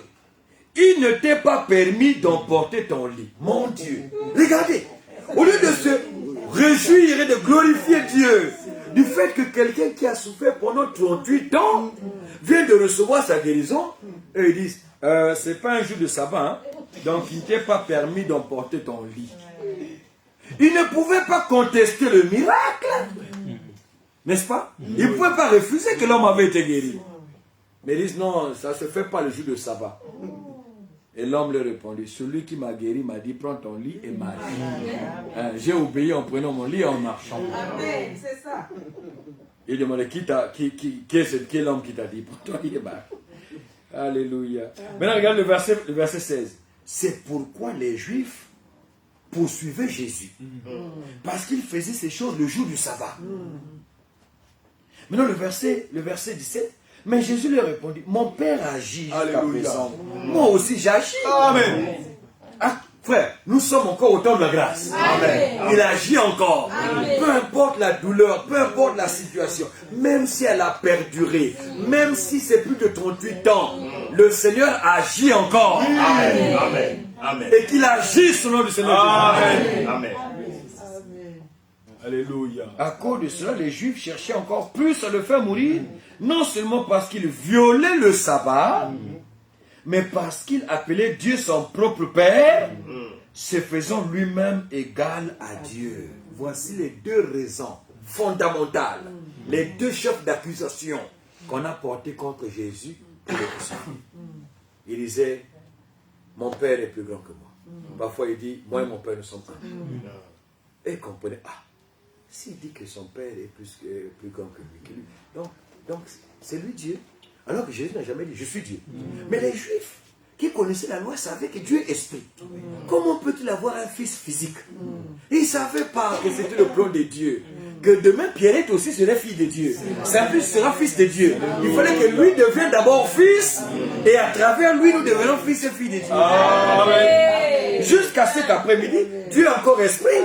Il ne t'est pas permis d'emporter ton lit. Mon Dieu. Regardez. Au lieu de se réjouir et de glorifier Dieu du fait que quelqu'un qui a souffert pendant 38 ans vient de recevoir sa guérison, eux ils disent, c'est pas un jour de sabbat, hein? Donc il ne t'est pas permis d'emporter ton lit. Il ne pouvait pas contester le miracle. N'est-ce pas? Il ne pouvait pas refuser que l'homme avait été guéri. Mais ils disent non, ça ne se fait pas le jour de sabbat. Et l'homme leur répondit, celui qui m'a guéri m'a dit, prends ton lit et marche. J'ai obéi en prenant mon lit et en marchant. Amen. C'est ça. Il demandait, qui est l'homme qui t'a dit, prends ton lit et marche. Alléluia. Maintenant regarde le verset 16. C'est pourquoi les Juifs poursuivaient Jésus. Parce qu'il faisait ces choses le jour du sabbat. Maintenant le verset 17. Mais Jésus leur répondit, mon Père agit jusqu'à présent. Moi aussi j'agis. Amen. Ah, frère, nous sommes encore au temps de la grâce. Amen. Il agit encore. Amen. Peu importe la douleur, peu importe la situation, même si elle a perduré, même si c'est plus de 38 ans, le Seigneur agit encore. Amen. Amen. Amen. Et qu'il agisse au nom du Seigneur Jésus. Amen. Amen. Alléluia. À cause de cela, les Juifs cherchaient encore plus à le faire mourir, non seulement parce qu'il violait le sabbat, mais parce qu'il appelait Dieu son propre Père, se faisant lui-même égal à Dieu. Voici les deux raisons fondamentales, les deux chefs d'accusation qu'on a portés contre Jésus pour le crucifier. Il disait, mon Père est plus grand que moi. Parfois il dit, moi et mon Père nous sommes un. Et comprenez, s'il dit que son Père est plus grand que lui, donc c'est lui Dieu. Alors que Jésus n'a jamais dit, je suis Dieu. Mais les Juifs qui connaissaient la loi savaient que Dieu est esprit. Comment peut-il avoir un fils physique? Ils ne savaient pas que c'était le plan de Dieu. Que demain, Pierrette aussi serait fille de Dieu. Sa fils sera fils de Dieu. Il fallait que lui devienne d'abord fils, et à travers lui, nous devenons fils et filles de Dieu. Amen. Jusqu'à cet après-midi, Dieu est encore esprit.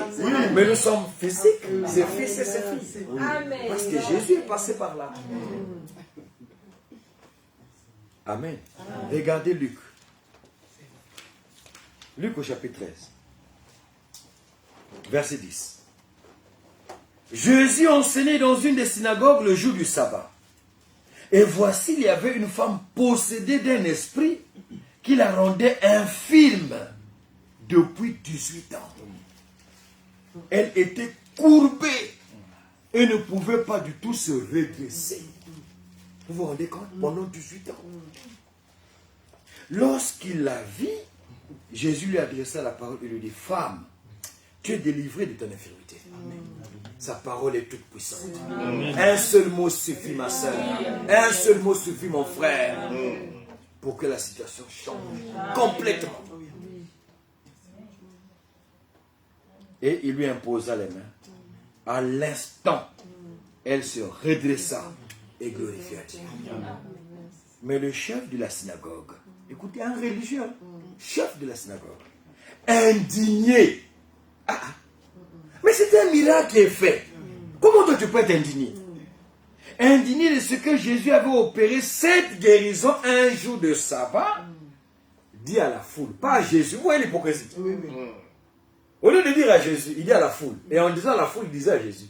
Mais nous sommes physiques, ses fils et ses filles. Amen. Parce que Jésus est passé par là. Amen. Regardez Luc. Luc au chapitre 13. Verset 10. Jésus enseignait dans une des synagogues le jour du sabbat. Et voici, il y avait une femme possédée d'un esprit qui la rendait infirme depuis 18 ans. Elle était courbée et ne pouvait pas du tout se redresser. Vous vous rendez compte? Pendant 18 ans. Lorsqu'il la vit, Jésus lui adressa la parole et lui dit, femme, tu es délivrée de ton infirmité. Sa parole est toute puissante. Un seul mot suffit, ma soeur. Un seul mot suffit, mon frère, pour que la situation change complètement. Et il lui imposa les mains. À l'instant, elle se redressa et glorifia Dieu. Mais le chef de la synagogue, écoutez, un religieux, chef de la synagogue, indigné. Mais c'est un miracle qui est fait. Comment toi tu peux être indigné? Indigné de ce que Jésus avait opéré cette guérison un jour de sabbat, dit à la foule, pas à Jésus. Vous voyez l'hypocrisie? Au lieu de dire à Jésus, il dit à la foule. Et en disant à la foule, il disait à Jésus.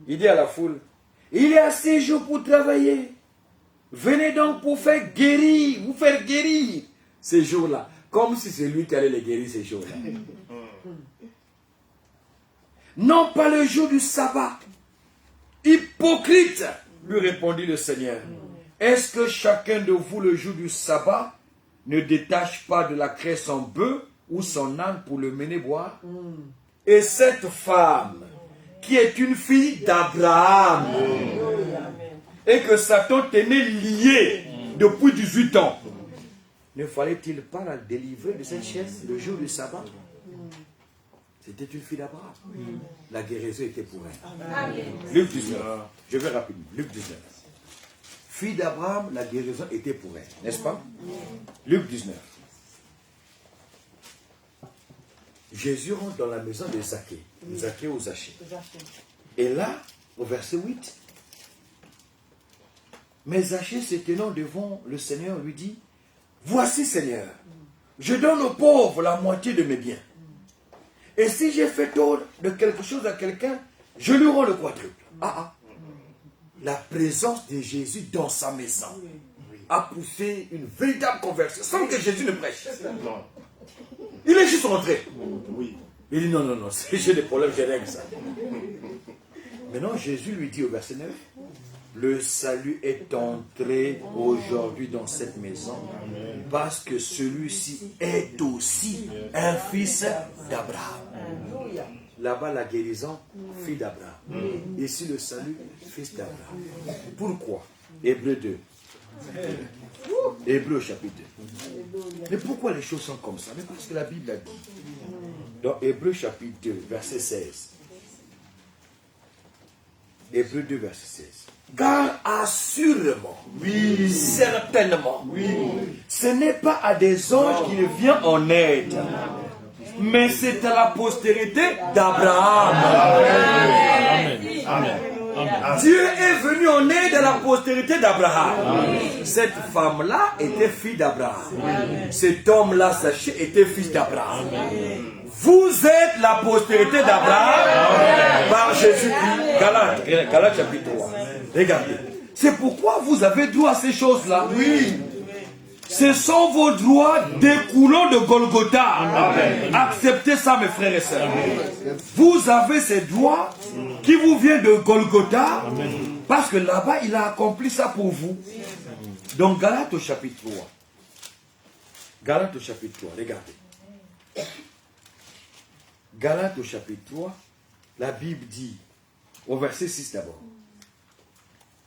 Il dit à la foule, il est assez jours pour travailler. Venez donc pour faire guérir, vous faire guérir ces jours-là. Comme si c'est lui qui allait les guérir ces jours-là. Non pas le jour du sabbat. Hypocrite, lui répondit le Seigneur. Est-ce que chacun de vous le jour du sabbat ne détache pas de la craie son bœuf ou son âne pour le mener boire? Et cette femme, qui est une fille d'Abraham, et que Satan tenait liée depuis 18 ans, ne fallait-il pas la délivrer de cette chaise le jour du sabbat? C'était une fille d'Abraham. La guérison était pour elle. Luc 19. Je vais rapidement. Luc 19. Fille d'Abraham, la guérison était pour elle. N'est-ce pas? Luc 19. Jésus rentre dans la maison de Zaché. Zaché ou Zaché. Et là, au verset 8, mais Zaché se tenant devant le Seigneur lui dit, voici Seigneur, je donne aux pauvres la moitié de mes biens. Et si j'ai fait tort de quelque chose à quelqu'un, je lui rends le quadruple. La présence de Jésus dans sa maison a poussé une véritable conversion, sans que Jésus ne prêche. Il est juste rentré. Il dit non, j'ai des problèmes, j'ai rien que ça. Maintenant, Jésus lui dit au verset 9, le salut est entré aujourd'hui dans cette maison parce que celui-ci est aussi un fils d'Abraham. Là-bas, la guérison, fille d'Abraham. Ici, le salut, fils d'Abraham. Pourquoi? Hébreux 2. Hébreux chapitre 2. Mais pourquoi les choses sont comme ça? Mais parce que la Bible a dit. Dans Hébreux chapitre 2, verset 16. Hébreux 2, verset 16. Car assurément, certainement, ce n'est pas à des anges qu'il vient en aide, mais c'est à la postérité d'Abraham. Dieu est venu en aide à la postérité d'Abraham. Cette femme-là était fille d'Abraham. Cet homme-là, sachez, était fils d'Abraham. Vous êtes la postérité d'Abraham par Jésus-Christ. Galates chapitre 3. Regardez. C'est pourquoi vous avez droit à ces choses-là. Ce sont vos droits découlant de Golgotha. Acceptez ça, mes frères et sœurs. Vous avez ces droits qui vous viennent de Golgotha parce que là-bas, il a accompli ça pour vous. Donc, Galates au chapitre 3. Galates au chapitre 3, regardez. Galates au chapitre 3, la Bible dit, au verset 6 d'abord,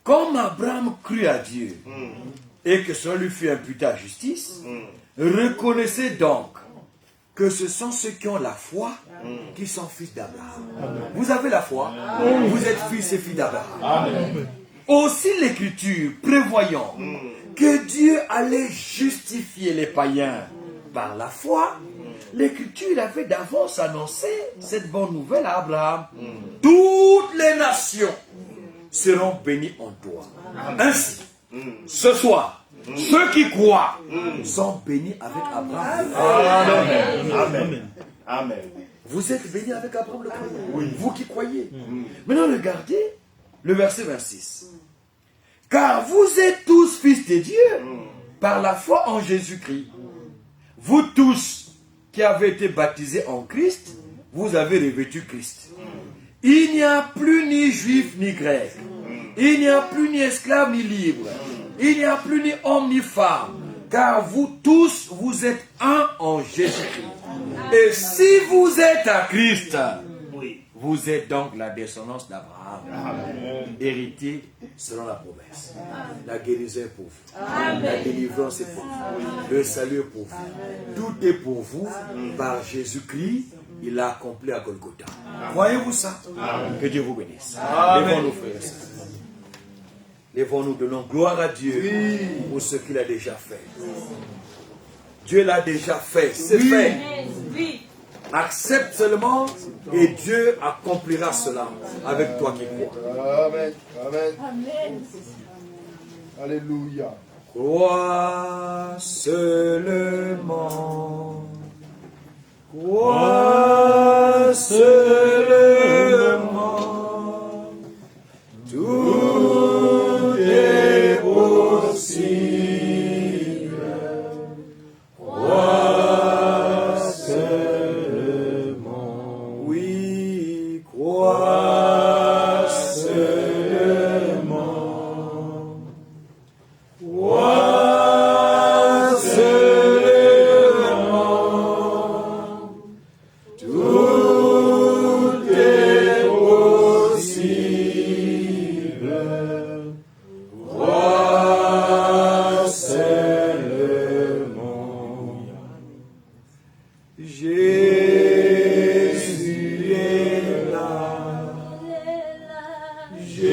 comme Abraham crut à Dieu et que cela lui fut imputé à justice, reconnaissez donc que ce sont ceux qui ont la foi qui sont fils d'Abraham. Vous avez la foi, vous êtes fils et filles d'Abraham. Aussi l'Écriture prévoyant que Dieu allait justifier les païens par la foi, l'Écriture avait d'avance annoncé cette bonne nouvelle à Abraham. Toutes les nations seront bénies en toi. Ainsi, ce soir, ceux qui croient sont bénis avec Abraham. Amen. Vous êtes bénis avec Abraham le croyant. Vous qui croyez. Maintenant, regardez le verset 26. Car vous êtes tous fils de Dieu par la foi en Jésus-Christ. Vous tous qui avez été baptisés en Christ, vous avez revêtu Christ. Il n'y a plus ni juif ni grec. Il n'y a plus ni esclave ni libre. Il n'y a plus ni homme ni femme. Car vous tous, vous êtes un en Jésus-Christ. Et si vous êtes à Christ, vous êtes donc la descendance d'Abraham, héritier selon la promesse. La guérison est pour vous. La délivrance est pour vous. Le salut est pour vous. Tout est pour vous par Jésus-Christ. Il a accompli à Golgotha. Croyez-vous ça? Que Dieu vous bénisse. Lèvons-nous, frères et sœurs. Lèvons-nous, donnons gloire à Dieu pour ce qu'il a déjà fait. Dieu l'a déjà fait. C'est fait. Accepte seulement et Dieu accomplira cela avec toi qui crois. Amen. Amen. Amen. Alléluia. Crois seulement. Crois seulement. Tout est possible. Crois seulement. Oui, crois seulement. Crois seulement. Tout est possible. Crois seulement. Jésus est là. Jésus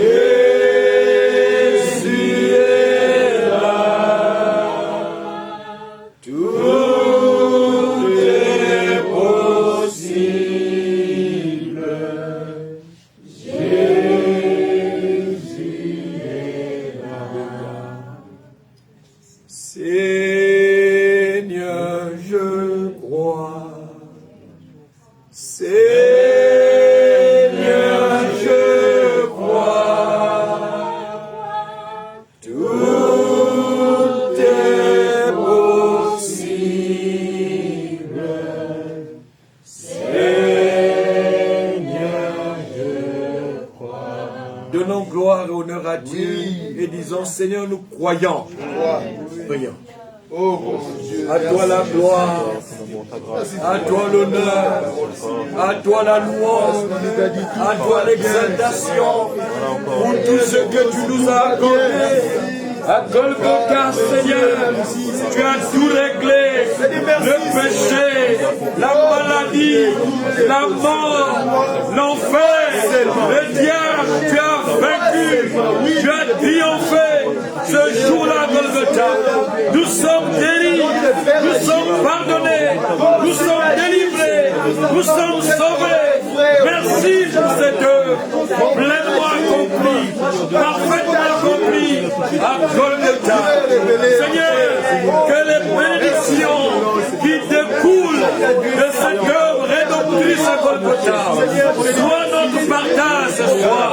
est là. Tout est possible. Jésus est là. Seigneur, je crois. Seigneur, je crois. Tout est possible. Seigneur, je crois. Donnons gloire et honneur à Dieu et disons, Seigneur, nous croyons. Prions. Oh mon Dieu. À toi la gloire, à toi l'honneur, à toi la louange, à toi l'exaltation pour tout ce que tu nous as accordé. À Golgotha, Seigneur, tu as tout réglé, le péché, la maladie, la mort, l'enfer, le diable, tu as vaincu, tu as triomphé. Ce jour-là, Golgotha, nous sommes guéris, nous sommes pardonnés, nous sommes délivrés, nous sommes sauvés. Merci pour cette œuvre pleinement accomplie, parfaitement accomplie à Golgotha. Seigneur, que les bénédictions qui découlent de cette œuvre rédemptrice à Golgotha soient notre partage ce soir.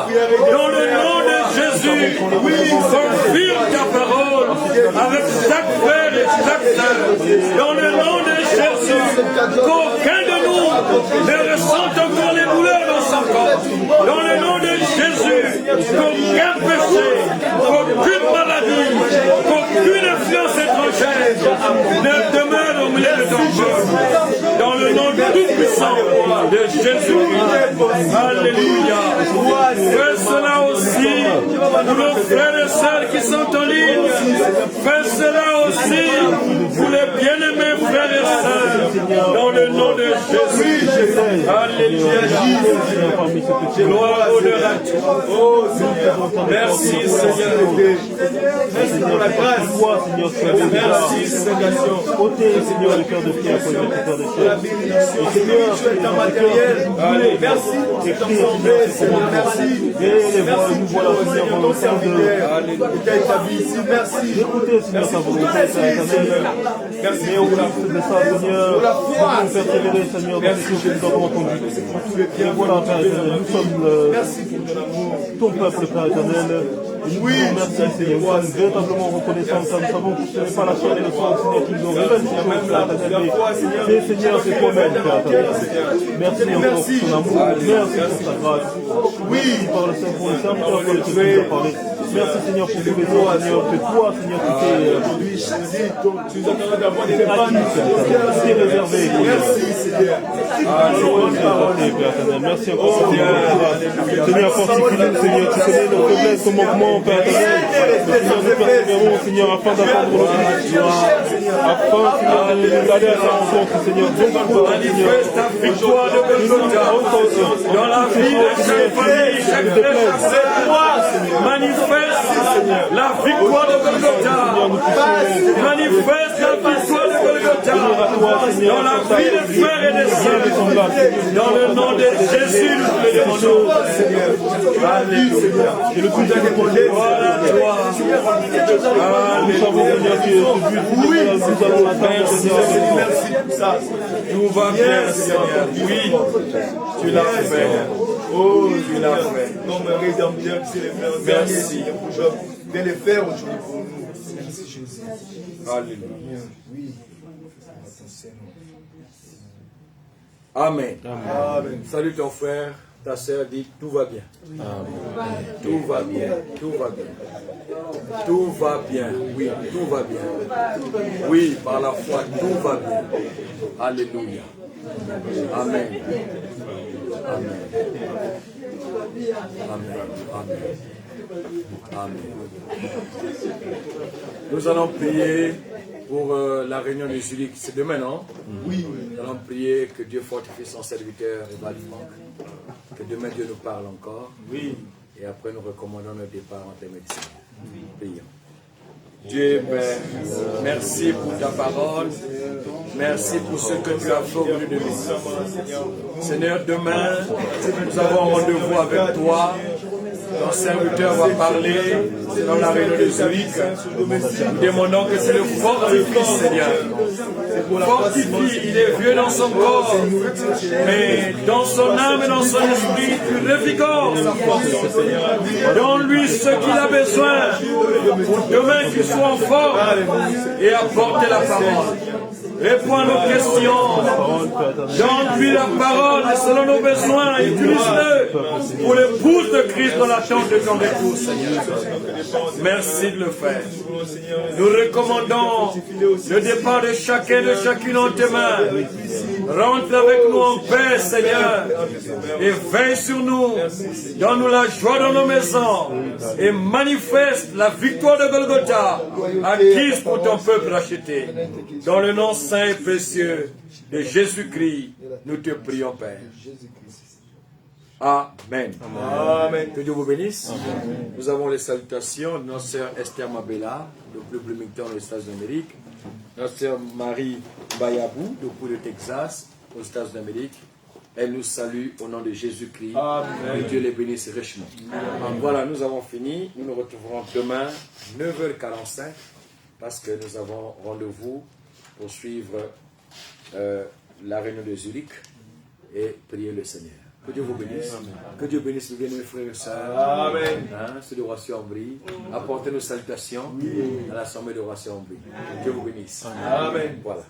Dans le nom de Jésus, confirme ta parole avec chaque frère et chaque sœur. Dans le nom de Jésus, qu'aucun de nous ne ressente encore les douleurs dans son corps. Dans le nom de Jésus, qu'aucun péché, qu'aucune maladie, qu'aucune influence étrangère ne demeure au milieu de ton peuple. Dans le nom tout-puissant de Jésus-Christ. Alléluia. Fais cela aussi pour nos frères et sœurs qui sont en ligne. Fais cela aussi pour les bien-aimés frères et sœurs. Dans le nom de Jésus. Alléluia. Gloire, honneur à Dieu. Oh Seigneur. Merci Seigneur. Merci pour la grâce. Merci Seigneur. Ôtez, Seigneur, le cœur de pierre pour le cœur de La pierre. bénédiction Seigneur, spirituelle en matériel. Merci pour cette assemblée, Seigneur. Merci. Merci, Merci nous pour voilà, ton Seigneur, dans le serviteur qui t'a établi ici. Merci. écoutez, Seigneur, ta volonté, Seigneur éternel. Merci Mais au pour la Christ de ça, Seigneur, pour la foi. nous persévérer, Seigneur, dans ce que que nous avons entendu. Et voilà, Père éternel, nous sommes ton peuple, Père éternel. Et nous vous remercions, Seigneur. Nous sommes véritablement reconnaissants, car nous savons que ce n'est pas la chair et le sang, Seigneur, qui nous révèlent ces choses, Père éternel. Mais Seigneur, c'est toi-même, Père éternel. Merci encore pour ton amour. Merci pour ta grâce. Oui, par le Saint-Père, que tu nous as parlé. Merci, Seigneur, pour tous les jours, Seigneur, que toi, Seigneur, tu t'es réservé. Merci, Seigneur. Merci encore, Seigneur. Seigneur, fortifie-nous, Seigneur. Tu connais nos faiblesses, nos manquements, Père éternel. Seigneur, nous persévérons, Seigneur, afin d'attendre nos victoires. Afin, Seigneur, d'aller à ta rencontre, Seigneur. Manifeste ta victoire de Golgotha dans la vie de chaque famille, chaque frère, chaque moi. Manifeste la victoire de Golgotha. Manifeste la victoire de Golgotha dans la vie des frères et des sœurs. Dans le nom de Jésus, nous te demandons. Alléluia. Et le plus important, voilà toi. Nous savons, Seigneur, que oui, nous allons l'atteindre. Merci pour ça. Tout va bien, Seigneur. Oui, tu l'as fait. Oh, tu l'as fait. Non, mais rédempteur, c'est le merci de le faire aujourd'hui pour nous. Merci, Jésus. Alléluia. Oui. Amen. Amen. Salut ton frère, ta sœur, dit tout va bien. Amen. Tout va bien, tout va bien. Tout va bien, oui, tout va bien. Oui, par la foi, tout va bien. Alléluia. Amen. Amen. Amen. Amen. Amen. Nous allons prier pour la réunion de Zurich. C'est demain, non? Oui. Nous allons prier que Dieu fortifie son serviteur, Eval Franck. Que demain Dieu nous parle encore. Oui. Et après nous recommandons notre départ en termes médecins. Prions. Dieu, Père, merci pour ta parole. Merci pour ce que tu as fait au milieu de nous. Seigneur, demain, nous avons rendez-vous avec toi. Ton serviteur va parler dans la réunion de Zurich. Nous demandons que tu le fortifies, Seigneur. Fortifie, il est vieux dans son corps, mais dans son âme et dans son esprit, tu revigores sa force, Seigneur. Donne-lui ce qu'il a besoin pour demain qu'il soit en forme et apporter la parole. Réponds à nos questions. Donne-lui la parole selon nos besoins. Utilise-le pour l'épouse de Christ dans l'attente de ton retour, Seigneur. Merci de le faire. Nous recommandons le départ de chacun de chacune en tes mains. Rentre avec nous en paix, Seigneur, et veille sur nous. Donne-nous la joie dans nos maisons et manifeste la victoire de Golgotha acquise pour ton peuple racheté. Dans le nom saint et précieux de Jésus-Christ, nous te prions, Père. Amen. Amen. Que Dieu vous bénisse. Amen. Nous avons les salutations de notre sœur Esther Mabella, de Bloomington, aux États-Unis d'Amérique. Notre sœur Marie Bayabou, depuis le Texas, aux États-Unis d'Amérique. Elle nous salue au nom de Jésus-Christ. Que Dieu les bénisse richement. Amen. Voilà, nous avons fini. Nous nous retrouverons demain, 9h45, parce que nous avons rendez-vous pour suivre la réunion de Zurich et prier le Seigneur. Que Dieu vous bénisse. Amen. Que Dieu bénisse les bien-aimés frères et sœurs. Amen. Ceux de Roissy-en-Brie. Apportez nos salutations à l'Assemblée de Roissy-en-Brie. Que Dieu vous bénisse. Amen. Voilà.